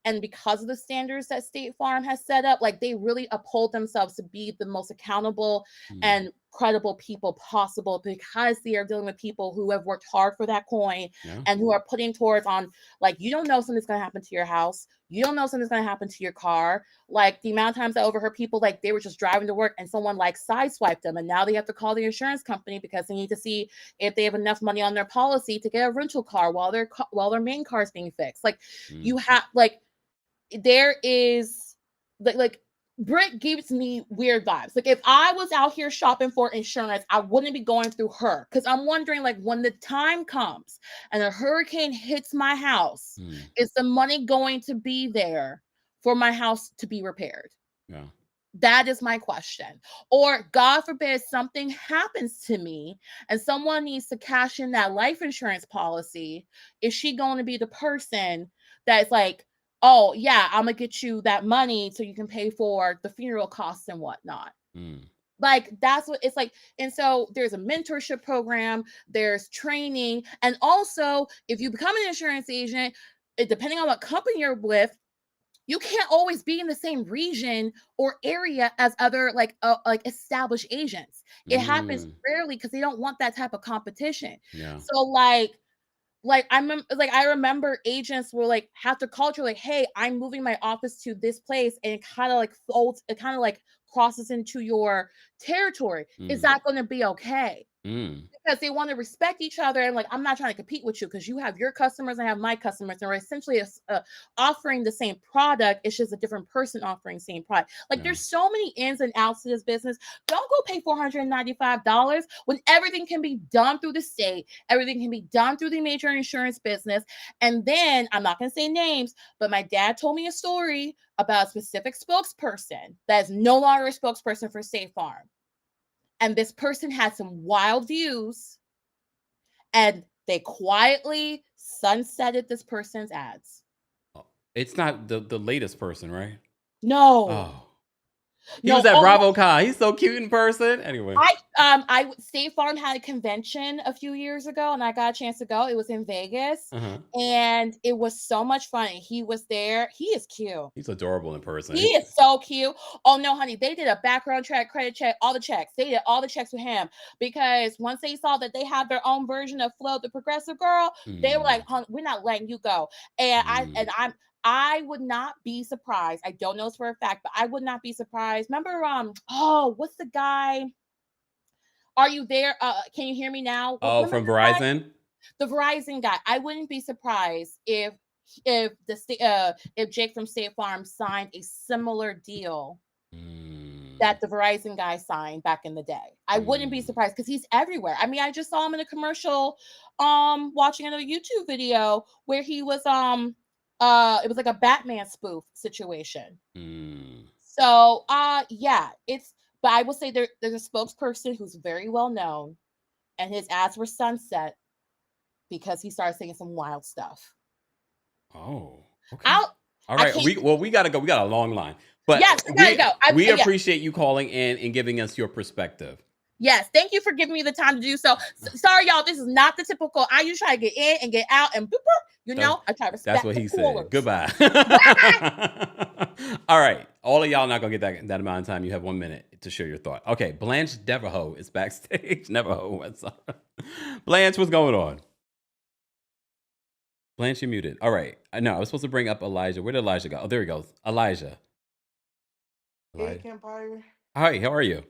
and because of the standards that State Farm has set up, like they really uphold themselves to be the most accountable and credible people possible because they are dealing with people who have worked hard for that coin and who are putting towards on, like, you don't know something's going to happen to your house. You don't know something's going to happen to your car. Like the amount of times I overheard people, like they were just driving to work and someone like sideswiped them. And now they have to call the insurance company because they need to see if they have enough money on their policy to get a rental car while their main car is being fixed. Like you have like, there is like Brit gives me weird vibes. Like if I was out here shopping for insurance, I wouldn't be going through her because I'm wondering, like, when the time comes and a hurricane hits my house, is the money going to be there for my house to be repaired? Yeah. That is my question. Or God forbid something happens to me and someone needs to cash in that life insurance policy. Is she going to be the person that's like, oh yeah, I'm gonna get you that money so you can pay for the funeral costs and whatnot? Like that's what it's like. And so there's a mentorship program, there's training, and also if you become an insurance agent, depending on what company you're with, you can't always be in the same region or area as other like established agents. It happens rarely because they don't want that type of competition. So I remember agents will like have to call you like, hey, I'm moving my office to this place, and it kind of like crosses into your territory. Is that going to be okay? Because they want to respect each other, and like, I'm not trying to compete with you because you have your customers and I have my customers, and we're essentially offering the same product. It's just a different person offering the same product. Like, there's so many ins and outs to this business. Don't go pay $495 when everything can be done through the state, everything can be done through the major insurance business. And then, I'm not going to say names, but my dad told me a story about a specific spokesperson that is no longer a spokesperson for State Farm. And this person had some wild views, and they quietly sunsetted this person's ads. It's not the latest person, right? No. Oh. He was at BravoCon. He's so cute in person. Anyway. State Farm had a convention a few years ago, and I got a chance to go. It was in Vegas, and it was so much fun. He was there. He is cute. He's adorable in person. He is so cute. Oh no, honey, they did a background check, credit check, all the checks. They did all the checks with him because once they saw that they had their own version of Flo, the progressive girl, they were like, "We're not letting you go." And I would not be surprised. I don't know this for a fact, but I would not be surprised. Remember, what's the guy? Are you there? Can you hear me now? From Verizon? The Verizon guy. I wouldn't be surprised if Jake from State Farm signed a similar deal that the Verizon guy signed back in the day. I wouldn't be surprised because he's everywhere. I mean, I just saw him in a commercial, watching another YouTube video where he was it was like a Batman spoof situation. So yeah, but I will say there's a spokesperson who's very well known, and his ads were sunset because he started saying some wild stuff. Oh, okay. All right. We gotta go. We got a long line. But yes, we gotta go. We appreciate you calling in and giving us your perspective. Yes, thank you for giving me the time to do so. Sorry, y'all. This is not the typical. I usually try to get in and get out, and boop, I try to respect. That's what he said. Goodbye. All right, all of y'all not gonna get that amount of time. You have 1 minute to share your thought. Okay, Blanche Devereux is backstage. Devereux, what's up? Blanche, what's going on? Blanche, you're muted. All right. No, I was supposed to bring up Elijah. Where did Elijah go? Oh, there he goes. Elijah. Hey, Kempire. Hi, how are you?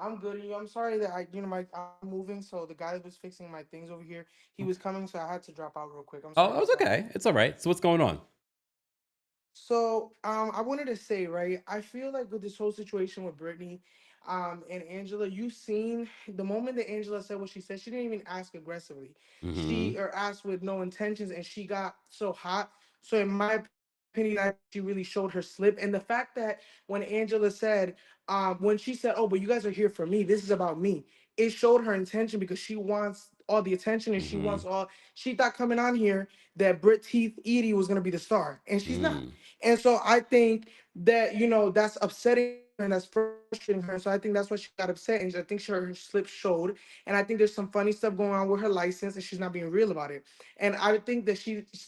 I'm good. I'm sorry that I'm moving, so the guy that was fixing my things over here, he was coming, so I had to drop out real quick. I'm sorry. Oh, it's okay. It's all right. So what's going on? So, I wanted to say, right, I feel like with this whole situation with Brittany, and Angela, you've seen the moment that Angela said what she said, she didn't even ask aggressively. She asked with no intentions, and she got so hot. So in my opinion, she really showed her slip. And the fact that when Angela said, when she said, "Oh, but you guys are here for me. This is about me," it showed her intention because she wants all the attention and she wants all. She thought coming on here that Brit Eady was gonna be the star, and she's not. And so I think that that's upsetting her and that's frustrating her. So I think that's why she got upset, and I think her slip showed. And I think there's some funny stuff going on with her license, and she's not being real about it. And I think that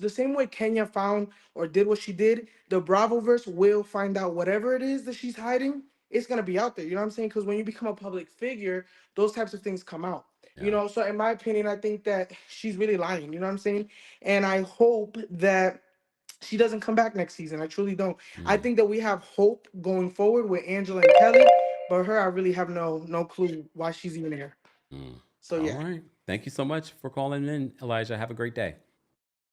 the same way Kenya found or did what she did, the Bravoverse will find out whatever it is that she's hiding. It's gonna be out there. You know what I'm saying? Because when you become a public figure, those types of things come out. Yeah. So in my opinion, I think that she's really lying. You know what I'm saying? And I hope that she doesn't come back next season. I truly don't. I think that we have hope going forward with Angela and Kelly, but her, I really have no clue why she's even here. So yeah. All right. Thank you so much for calling in, Elijah. Have a great day.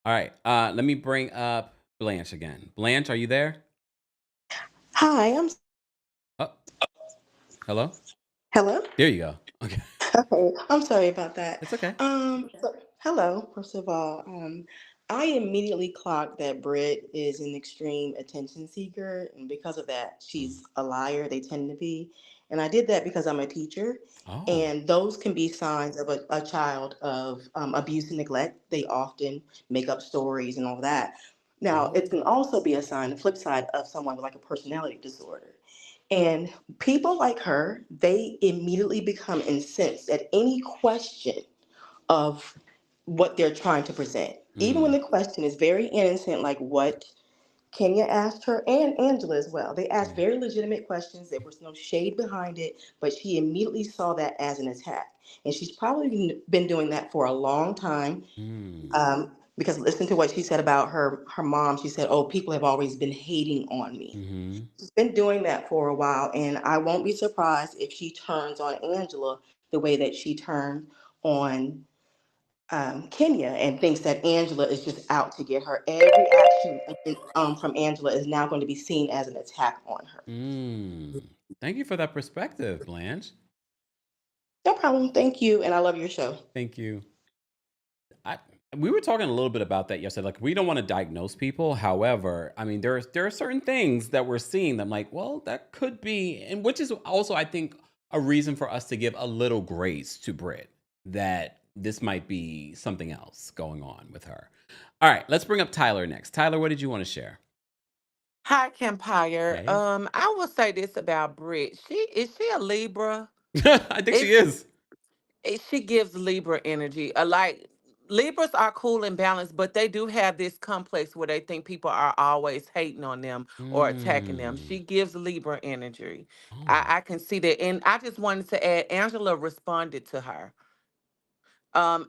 All right. Let me bring up Blanche again. Blanche, are you there? Hi, Hello? Hello? There you go. Okay. Okay, I'm sorry about that. It's okay. Hello, first of all. I immediately clocked that Brit is an extreme attention seeker, and because of that, she's a liar. They tend to be. And I did that because I'm a teacher, and those can be signs of a child of abuse and neglect. They often make up stories and all that. Now, it can also be a sign, the flip side, of someone with like a personality disorder. And people like her, they immediately become incensed at any question of what they're trying to present. Even when the question is very innocent, like what Kenya asked her, and Angela as well. They asked very legitimate questions. There was no shade behind it, but she immediately saw that as an attack. And she's probably been doing that for a long time. Because listen to what she said about her mom. She said, "Oh, people have always been hating on me." She's been doing that for a while, and I won't be surprised if she turns on Angela the way that she turned on Kenya and thinks that Angela is just out to get her. Every action from Angela is now going to be seen as an attack on her. Thank you for that perspective, Blanche. No problem. Thank you. And I love your show. Thank you. I, we were talking a little bit about that yesterday. Like, we don't want to diagnose people. However, I mean, there are certain things that we're seeing. That I'm like, well, that could be, and which is also, I think, a reason for us to give a little grace to Brit that this might be something else going on with her. All right, let's bring up Tyler next. Tyler, what did you want to share? Hi, Kempire. Hey. I will say this about Brit. She a Libra? I think she is. She gives Libra energy. Like Libras are cool and balanced, but they do have this complex where they think people are always hating on them or attacking them. She gives Libra energy. I can see that, and I just wanted to add. Angela responded to her.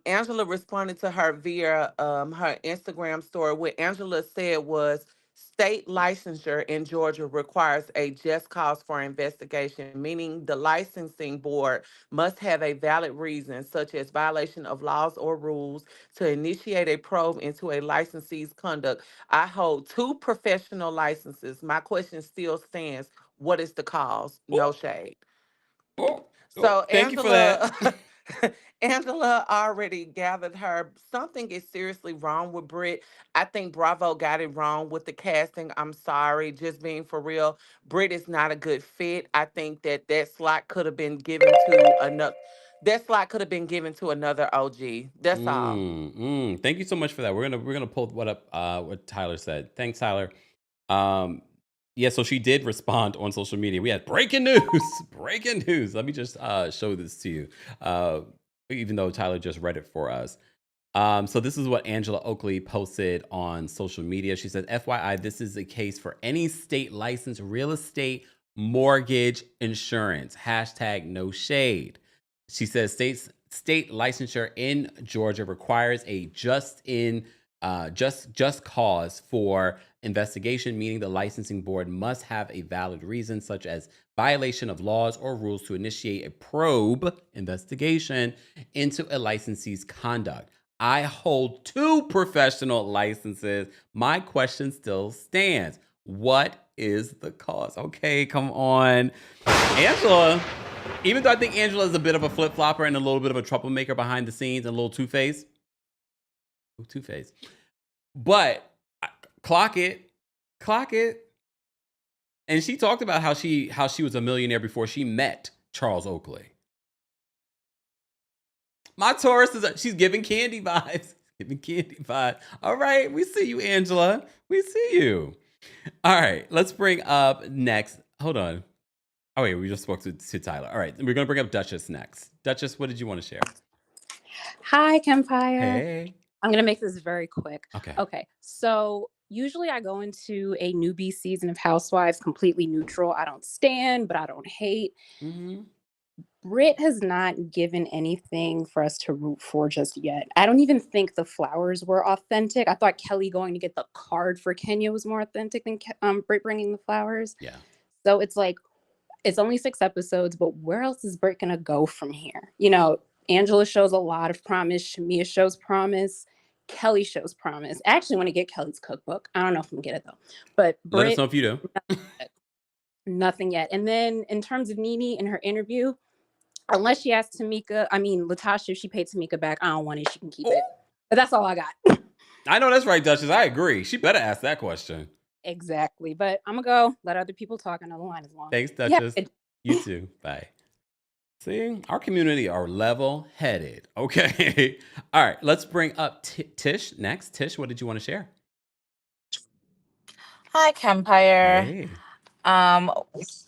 Angela responded to her via her Instagram story. What Angela said was state licensure in Georgia requires a just cause for investigation, meaning the licensing board must have a valid reason, such as violation of laws or rules, to initiate a probe into a licensee's conduct. I hold two professional licenses. My question still stands. What is the cause? No shade. So Thank you for that. Angela already gathered her. Something is seriously wrong with Brit. I think Bravo got it wrong with the casting. I'm sorry, just being for real. Brit is not a good fit. I think that slot could have been given to another. That slot could have been given to another OG. That's all. Thank you so much for that. We're gonna pull what Tyler said. Thanks, Tyler. Um, yeah, so she did respond on social media. We had breaking news. Breaking news. Let me just show this to you. Even though Tyler just read it for us. So this is what Angela Oakley posted on social media. She said, FYI, this is a case for any state licensed real estate mortgage insurance. Hashtag no shade. She says state licensure in Georgia requires a just cause for investigation, meaning the licensing board must have a valid reason, such as violation of laws or rules, to initiate a probe investigation into a licensee's conduct. I hold two professional licenses. My question still stands. What is the cause? Okay, come on. Angela, even though I think Angela is a bit of a flip-flopper and a little bit of a troublemaker behind the scenes and a little two-faced. Two-faced. But clock it. And she talked about how she was a millionaire before she met Charles Oakley. My Taurus she's giving candy vibes. All right, we see you, Angela. We see you. All right, let's bring up next. Hold on. Oh wait, we just spoke to Tyler. All right, we're gonna bring up Duchess next. Duchess, what did you want to share? Hi, Kempire. Hey. I'm going to make this very quick. Okay. So usually I go into a newbie season of Housewives completely neutral. I don't stand, but I don't hate. Brit has not given anything for us to root for just yet. I don't even think the flowers were authentic. I thought Kelly going to get the card for Kenya was more authentic than Brit bringing the flowers. Yeah. So it's like, it's only 6 episodes, but where else is Brit going to go from here? You know, Angela shows a lot of promise. Shamia shows promise. Kelly shows promise. I actually want to get Kelly's cookbook. I don't know if I'm going to get it, though. But Brit, let us know if you do. Nothing yet. And then in terms of Nene in her interview, unless she asked Latocha, if she paid Tamika back, I don't want it. She can keep it. But that's all I got. I know that's right, Duchess. I agree. She better ask that question. Exactly. But I'm going to go let other people talk. Another line is long. Thanks, Duchess. You too. Bye. See, our community are level-headed. Okay. All right. Let's bring up Tish next. Tish, what did you want to share? Hi, Kempire. Hey.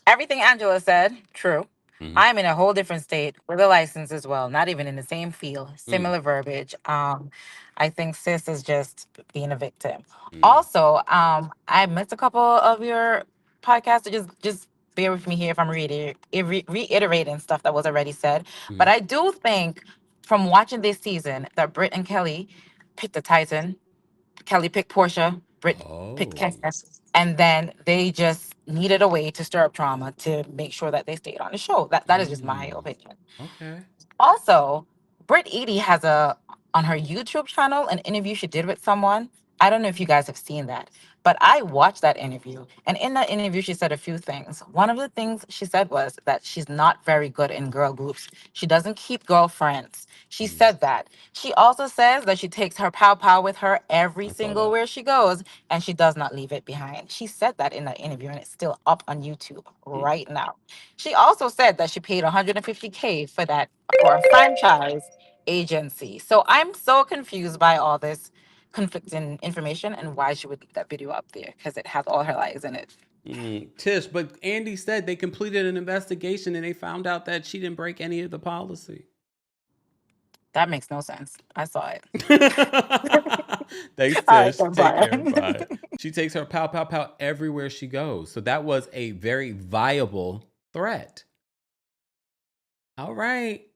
Everything Angela said, true. I'm in a whole different state with a license as well, not even in the same field, similar verbiage. I think sis is just being a victim. Also, I missed a couple of your podcasts, so just bear with me here if I'm reiterating stuff that was already said. But I do think from watching this season that Britt and Kelly picked a Titan, Kelly picked Portia, Brit picked Oh. Kempire, and then they just needed a way to stir up drama to make sure that they stayed on the show. That is just my opinion. Okay. Also, Brit Eady has on her YouTube channel an interview she did with someone. I don't know if you guys have seen that, but I watched that interview. And in that interview, she said a few things. One of the things she said was that she's not very good in girl groups. She doesn't keep girlfriends. She said that. She also says that she takes her pow pow with her every single where she goes, and she does not leave it behind. She said that in that interview, and it's still up on YouTube right now. She also said that she paid 150K for that for a franchise agency. So I'm so confused by all this conflicting information and why she would leave that video up there because it has all her lies in it. Tish, but Andy said they completed an investigation and they found out that she didn't break any of the policy. That makes no sense. I saw it. Thanks, Tish. Take care. Bye. She takes her pow pow pow everywhere she goes. So that was a very viable threat. All right.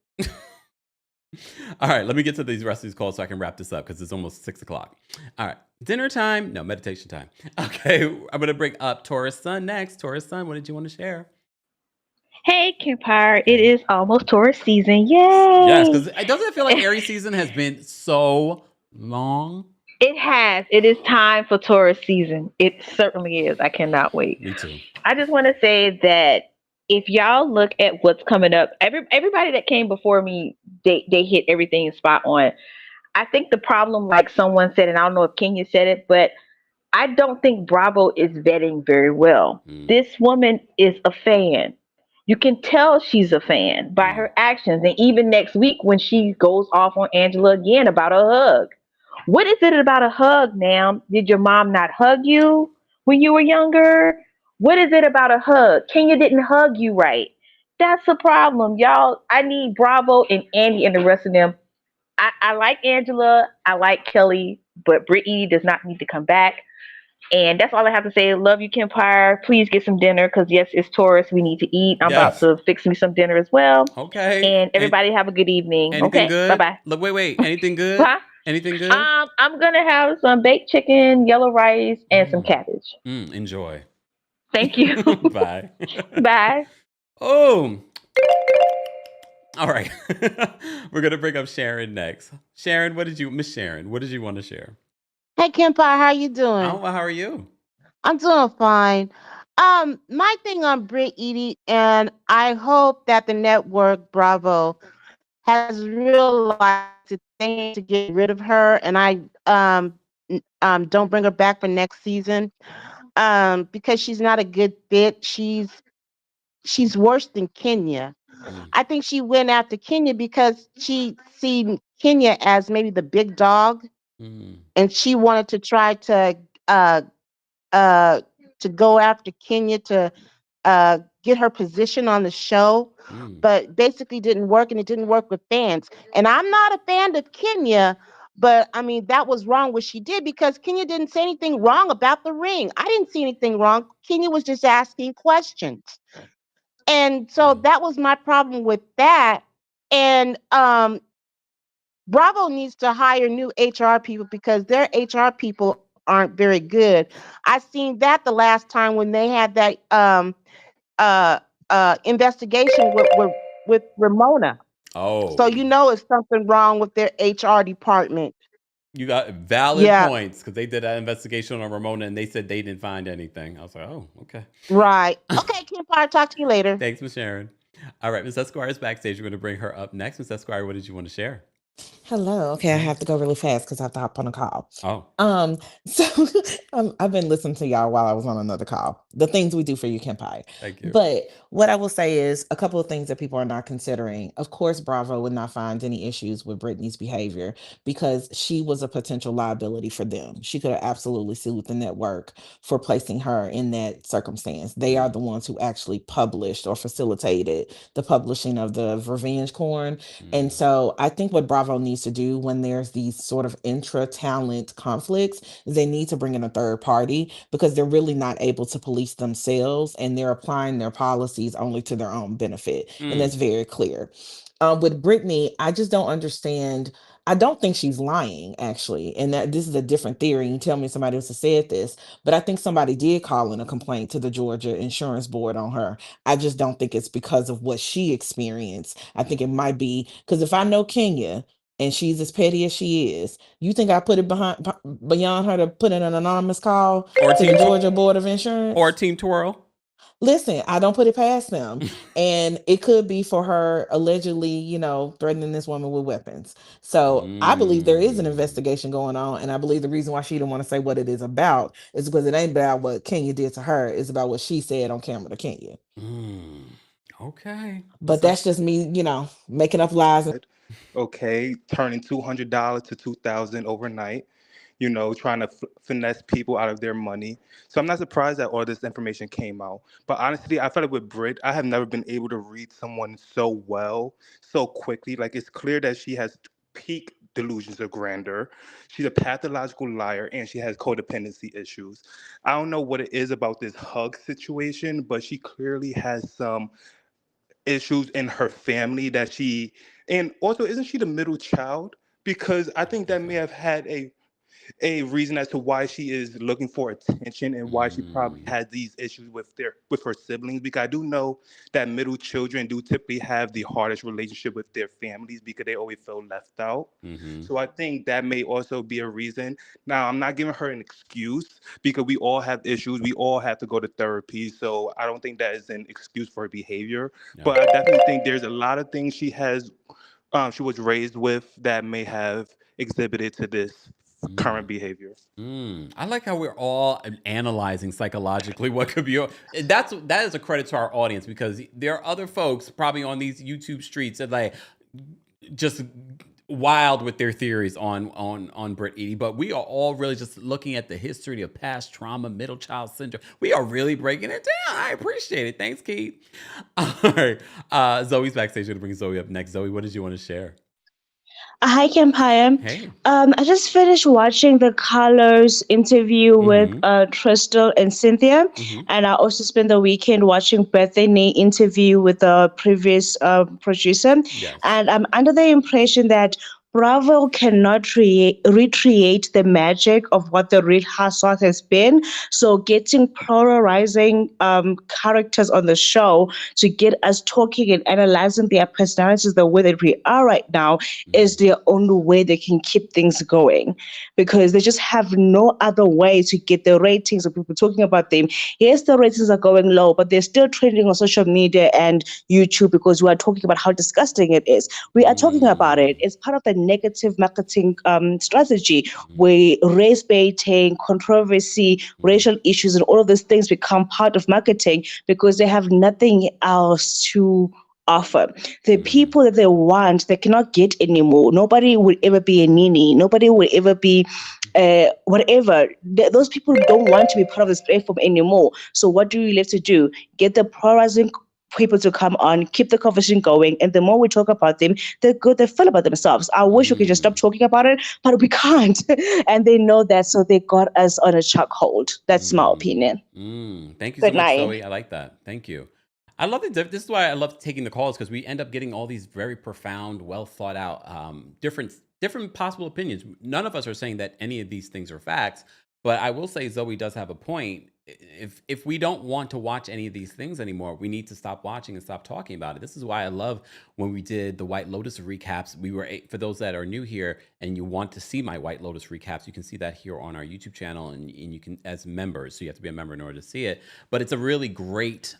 All right, let me get to these rest of these calls so I can wrap this up because it's almost 6 o'clock. All right, dinner time. No, meditation time. Okay, I'm going to bring up Taurus Sun next. Taurus Sun, what did you want to share? Hey, Kempire. It is almost Taurus season. Yay! Yes, because it doesn't feel like Aries season has been so long. It has. It is time for Taurus season. It certainly is. I cannot wait. Me too. I just want to say that if y'all look at what's coming up, everybody that came before me, they hit everything spot on. I think the problem, like someone said, and I don't know if Kenya said it, but I don't think Bravo is vetting very well. This woman is a fan. You can tell she's a fan by her actions. And even next week when she goes off on Angela again about a hug. What is it about a hug now? Did your mom not hug you when you were younger? What is it about a hug? Kenya didn't hug you right. That's a problem, y'all. I need Bravo and Andy and the rest of them. I like Angela. I like Kelly, but Brit Eady does not need to come back. And that's all I have to say. Love you, Kempire. Please get some dinner because, yes, it's Taurus. We need to eat. I'm about to fix me some dinner as well. Okay. And everybody have a good evening. Anything okay. good? Bye-bye. Look, wait. Anything good? Huh? Anything good? I'm going to have some baked chicken, yellow rice, and some cabbage. Enjoy. Thank you. Bye. Bye. Oh. All right. We're going to bring up Sharon next. Sharon, Miss Sharon, what did you want to share? Hey, Kempire, how you doing? Oh, well, how are you? I'm doing fine. My thing on Brit Eady, and I hope that the network Bravo has realized that they need to get rid of her, and I don't bring her back for next season, because she's not a good fit. She's worse than Kenya. I think she went after Kenya because she seen Kenya as maybe the big dog, and she wanted to try uh, to go after Kenya to get her position on the show, but basically didn't work, and it didn't work with fans. And I'm not a fan of Kenya, but I mean, that was wrong what she did because Kenya didn't say anything wrong about the ring. I didn't see anything wrong. Kenya was just asking questions. And so that was my problem with that. And Bravo needs to hire new HR people because their HR people aren't very good. I seen that the last time when they had that investigation with Ramona. Oh. So it's something wrong with their HR department. You got valid points because they did that investigation on Ramona and they said they didn't find anything. I was like, oh, okay. Right. Okay, Kempire, talk to you later. Thanks, Miss Sharon. All right, Miss Esquire is backstage. We're going to bring her up next. Miss Esquire, what did you want to share? Hello. Okay, I have to go really fast because I have to hop on a call. Oh. So I've been listening to y'all while I was on another call. The things we do for you, Kempire. Thank you. But what I will say is a couple of things that people are not considering. Of course, Bravo would not find any issues with Britney's behavior because she was a potential liability for them. She could have absolutely sued the network for placing her in that circumstance. They are the ones who actually published or facilitated the publishing of the revenge corn. And so I think what Bravo needs to do when there's these sort of intra-talent conflicts is they need to bring in a third party because they're really not able to police themselves and they're applying their policies only to their own benefit. And that's very clear. With Brittany, I just don't understand. I don't think she's lying, actually. And that this is a different theory. You tell me somebody else has said this, but I think somebody did call in a complaint to the Georgia Insurance Board on her. I just don't think it's because of what she experienced. I think it might be because if I know Kenya and she's as petty as she is, you think I put it beyond her to put in an anonymous call Or to the Team Georgia Board of Insurance? or Team Twirl. Listen, I don't put it past them. And it could be for her allegedly, threatening this woman with weapons. So I believe there is an investigation going on. And I believe the reason why she didn't want to say what it is about is because it ain't about what Kenya did to her. It's about what she said on camera to Kenya. Okay. But that's just me, making up lies. Okay, turning $200 to $2,000 overnight, trying to finesse people out of their money. So I'm not surprised that all this information came out. But honestly, I feel like with Brit, I have never been able to read someone so well, so quickly. Like, it's clear that she has peak delusions of grandeur. She's a pathological liar, and she has codependency issues. I don't know what it is about this hug situation, but she clearly has some issues in her family and also, isn't she the middle child? Because I think that may have had a reason as to why she is looking for attention and why she probably had these issues with her siblings, because I do know that middle children do typically have the hardest relationship with their families because they always feel left out. So I think that may also be a reason. Now, I'm not giving her an excuse because we all have issues. We all have to go to therapy. So I don't think that is an excuse for her behavior. But I definitely think there's a lot of things she was raised with that may have exhibited to this current behavior. I like how we're all analyzing psychologically what could be. That is a credit to our audience, because there are other folks probably on these YouTube streets that like just wild with their theories on Brit Eady, but we are all really just looking at the history of past trauma, middle child syndrome. We are really breaking it down. I appreciate it. Thanks, Keith. All right, Zoe's backstage. We're gonna bring Zoe up next. Zoe, what did you want to share? Hi, Kempire. Hey. I just finished watching the Colors interview with Tristal and Cynthia, and I also spent the weekend watching Bethany interview with the previous producer. Yes. And I'm under the impression that Bravo cannot recreate the magic of what the Real Housewives has been. So getting polarizing characters on the show to get us talking and analyzing their personalities the way that we are right now is the only way they can keep things going, because they just have no other way to get the ratings of people talking about them. Yes, the ratings are going low, but they're still trending on social media and YouTube because we are talking about how disgusting it is. We are talking about it. It's part of the negative marketing strategy where race baiting, controversy, racial issues, and all of these things become part of marketing because they have nothing else to offer. The people that they want, they cannot get anymore. Nobody will ever be a Nene. Nobody will ever be whatever. Those people don't want to be part of this platform anymore. So what do you have to do? Get the polarizing people to come on, keep the conversation going, and the more we talk about them, the good they feel about themselves. I wish we could just stop talking about it, but we can't. And they know that, so they got us on a chokehold. That's my opinion. Thank you Good so much, night. Zoe. I like that. Thank you. I love it. This is why I love taking the calls, because we end up getting all these very profound, well thought out, different possible opinions. None of us are saying that any of these things are facts, but I will say Zoe does have a point. If we don't want to watch any of these things anymore, we need to stop watching and stop talking about it. This is why I love when we did the White Lotus recaps. We were, for those that are new here and you want to see my White Lotus recaps, you can see that here on our YouTube channel, and you can, as members, so you have to be a member in order to see it. But it's a really great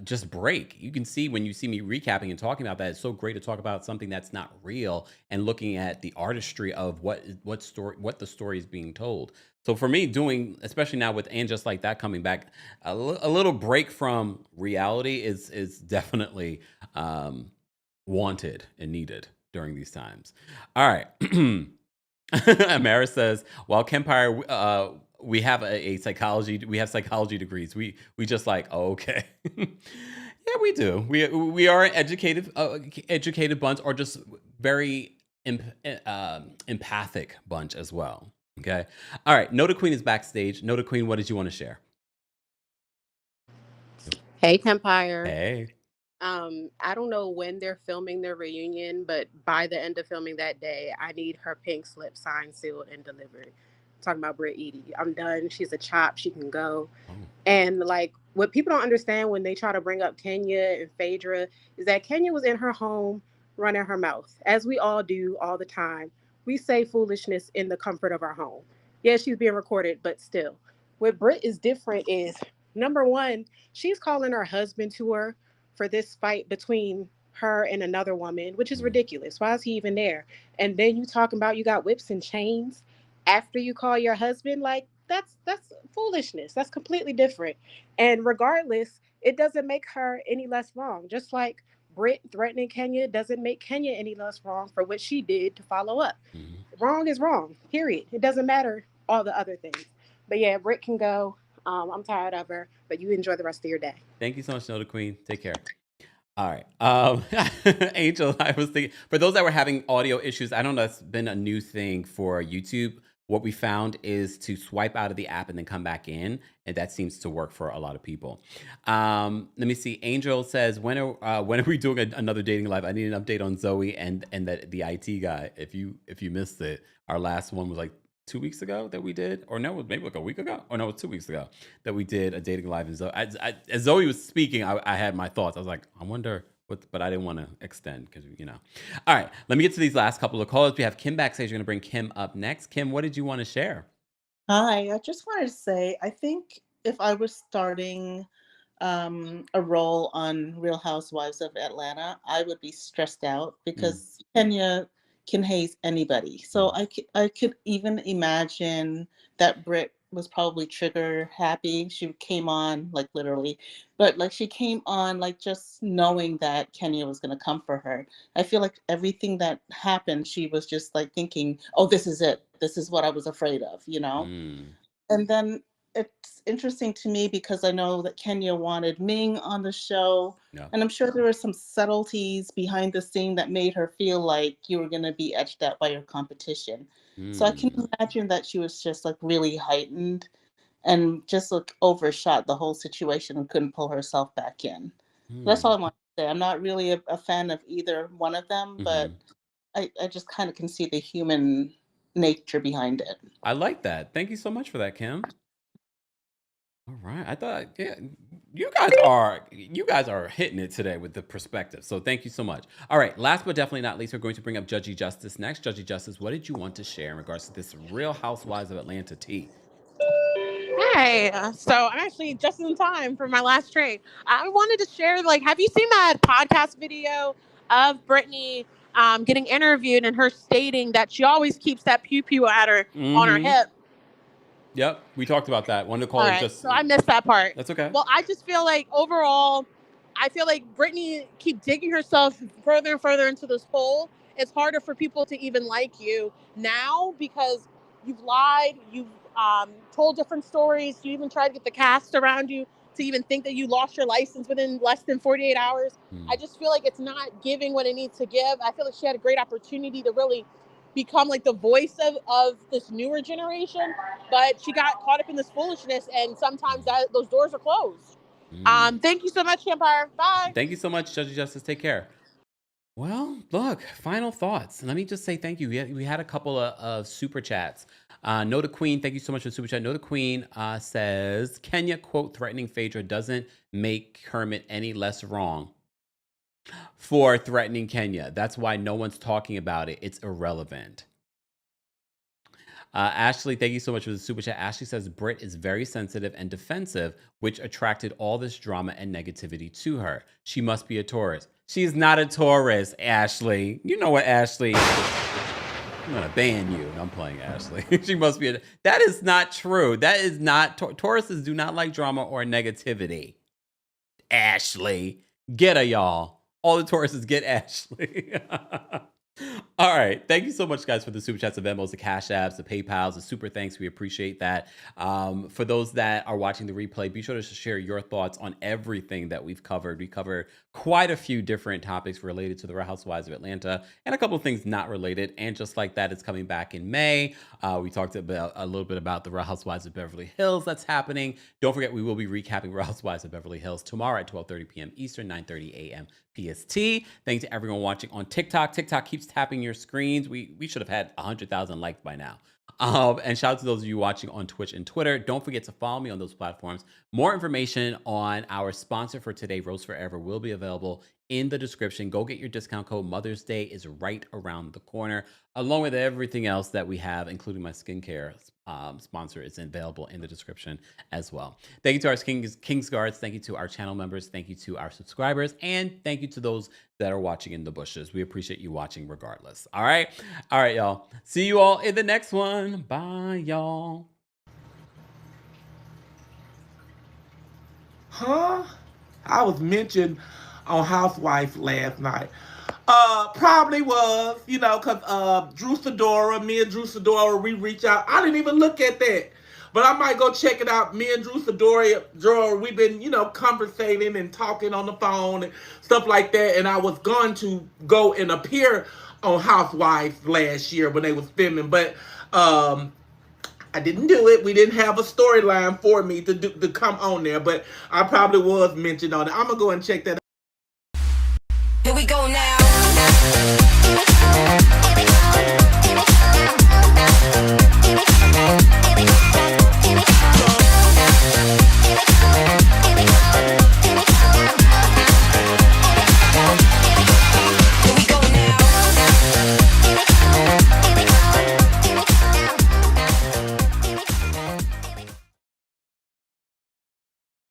just break. You can see when you see me recapping and talking about that, it's so great to talk about something that's not real and looking at the artistry of what the story is being told. So for me, doing, especially now with And Just Like That coming back, a little break from reality is definitely wanted and needed during these times. All right. Amara says, while Kempire, we have we have psychology degrees. We just like, oh, okay. Yeah, we do. We are an educated bunch, or just very empathic bunch as well. Okay. All right. Nota Queen is backstage. Nota Queen, what did you want to share? Hey, Kempire. Hey. I don't know when they're filming their reunion, but by the end of filming that day, I need her pink slip signed, sealed, and delivered. I'm talking about Brit Eady. I'm done. She's a chop. She can go. And like what people don't understand when they try to bring up Kenya and Phaedra is that Kenya was in her home running her mouth, as we all do all the time. We say foolishness in the comfort of our home. Yeah, she's being recorded, but still. What Brit is different is number one, she's calling her husband to her for this fight between her and another woman, which is ridiculous. Why is he even there? And then you talking about you got whips and chains after you call your husband, like that's foolishness. That's completely different. And regardless, it doesn't make her any less wrong. Just like Brit threatening Kenya doesn't make Kenya any less wrong for what she did to follow up. Wrong is wrong. Period. It doesn't matter all the other things. But yeah, Brit can go. I'm tired of her. But you enjoy the rest of your day. Thank you so much, Nota Queen. Take care. All right. Angel, I was thinking, for those that were having audio issues, I don't know, it's been a new thing for YouTube. What we found is to swipe out of the app and then come back in, and that seems to work for a lot of people. Let me see. Angel says, when are we doing another dating live? I need an update on Zoe and the IT guy. If you missed it, our last one was like 2 weeks ago that we did, or no, maybe like a week ago, or no, it was 2 weeks ago that we did a dating live. And Zoe, as Zoe was speaking, I had my thoughts. I was like, I wonder what, but I didn't want to extend because, you know. All right, let me get to these last couple of calls. We have Kim backstage. We're going to bring Kim up next. Kim, what did you want to share? Hi, I just wanted to say, I think if I was starting a role on Real Housewives of Atlanta, I would be stressed out because Kenya can haze anybody. So I could even imagine that Brit was probably trigger happy. She came on like literally, but like she came on like just knowing that Kenya was going to come for her. I feel like everything that happened, she was just like thinking, oh, this is it. This is what I was afraid of, you know? And then it's interesting to me because I know that Kenya wanted Ming on the show. Yeah. And I'm sure there were some subtleties behind the scene that made her feel like you were going to be edged out by your competition. So I can imagine that she was just like really heightened and just like overshot the whole situation and couldn't pull herself back in. That's all I want to say. I'm not really a fan of either one of them, but I just kind of can see the human nature behind it. I like that. Thank you so much for that, Kim. All right. I thought, yeah, you guys are hitting it today with the perspective. So thank you so much. All right. Last but definitely not least, we're going to bring up Judgy Justice next. Judgy Justice, what did you want to share in regards to this Real Housewives of Atlanta tea? Hey, so I'm actually just in time for my last trade. I wanted to share, like, have you seen that podcast video of Brittany getting interviewed and her stating that she always keeps that pew pew at her on her hip? Yep, we talked about that. One of the All callers right, just. so I missed that part. That's okay. Well, I just feel like overall, I feel like Brittany keep digging herself further and further into this hole. It's harder for people to even like you now because you've lied, you've told different stories, you even tried to get the cast around you to even think that you lost your license within less than 48 hours. I just feel like it's not giving what it needs to give. I feel like she had a great opportunity to really become like the voice of this newer generation, but she got caught up in this foolishness, and sometimes those doors are closed. Thank you so much, Kempire. Bye. Thank you so much, Judgy Justice. Take care. Well, look, final thoughts. Let me just say thank you. We had a couple of super chats. Nota Queen, thank you so much for the super chat. Nota Queen says, Kenya, quote, threatening Phaedra doesn't make Kermit any less wrong for threatening Kenya. That's why no one's talking about it. It's irrelevant. Ashley, thank you so much for the super chat. Ashley says, Brit is very sensitive and defensive, which attracted all this drama and negativity to her. She must be a Taurus. She's not a Taurus, Ashley. You know what, Ashley? I'm going to ban you. I'm playing Ashley. She must be a... That is not true. That is not... Tauruses do not like drama or negativity. Ashley. Get her, y'all. All the Tauruses get Ashley. All right. Thank you so much, guys, for the super chats, the Venmos, the Cash Apps, the PayPals, the super thanks. We appreciate that. For those that are watching the replay, be sure to share your thoughts on everything that we've covered. We covered quite a few different topics related to the Real Housewives of Atlanta and a couple of things not related. And just like that, it's coming back in May. We talked about a little bit about the Real Housewives of Beverly Hills that's happening. Don't forget, we will be recapping Real Housewives of Beverly Hills tomorrow at 12:30 p.m. Eastern, 9:30 a.m. PST. Thanks to everyone watching on TikTok. TikTok keeps tapping your screens. We should have had 100,000 likes by now. And shout out to those of you watching on Twitch and Twitter. Don't forget to follow me on those platforms. More information on our sponsor for today, Rose Forever, will be available in the description. Go get your discount code. Mother's Day is right around the corner, along with everything else that we have, including my skincare sponsor. It's available in the description as well. Thank you to our Kings Guards. Thank you to our channel members. Thank you to our subscribers. And thank you to those that are watching in the bushes. We appreciate you watching regardless. All right, y'all. See you all in the next one. Bye, y'all. Huh? I was mentioned on Housewives last night. Probably was, because Drew Sidora, me and Drew Sidora, we reach out. I didn't even look at that. But I might go check it out. Me and Drew Sidora, we've been, conversating and talking on the phone and stuff like that. And I was going to go and appear on Housewives last year when they was filming. But I didn't do it. We didn't have a storyline for me to come on there. But I probably was mentioned on it. I'm going to go and check that out. Here we go now.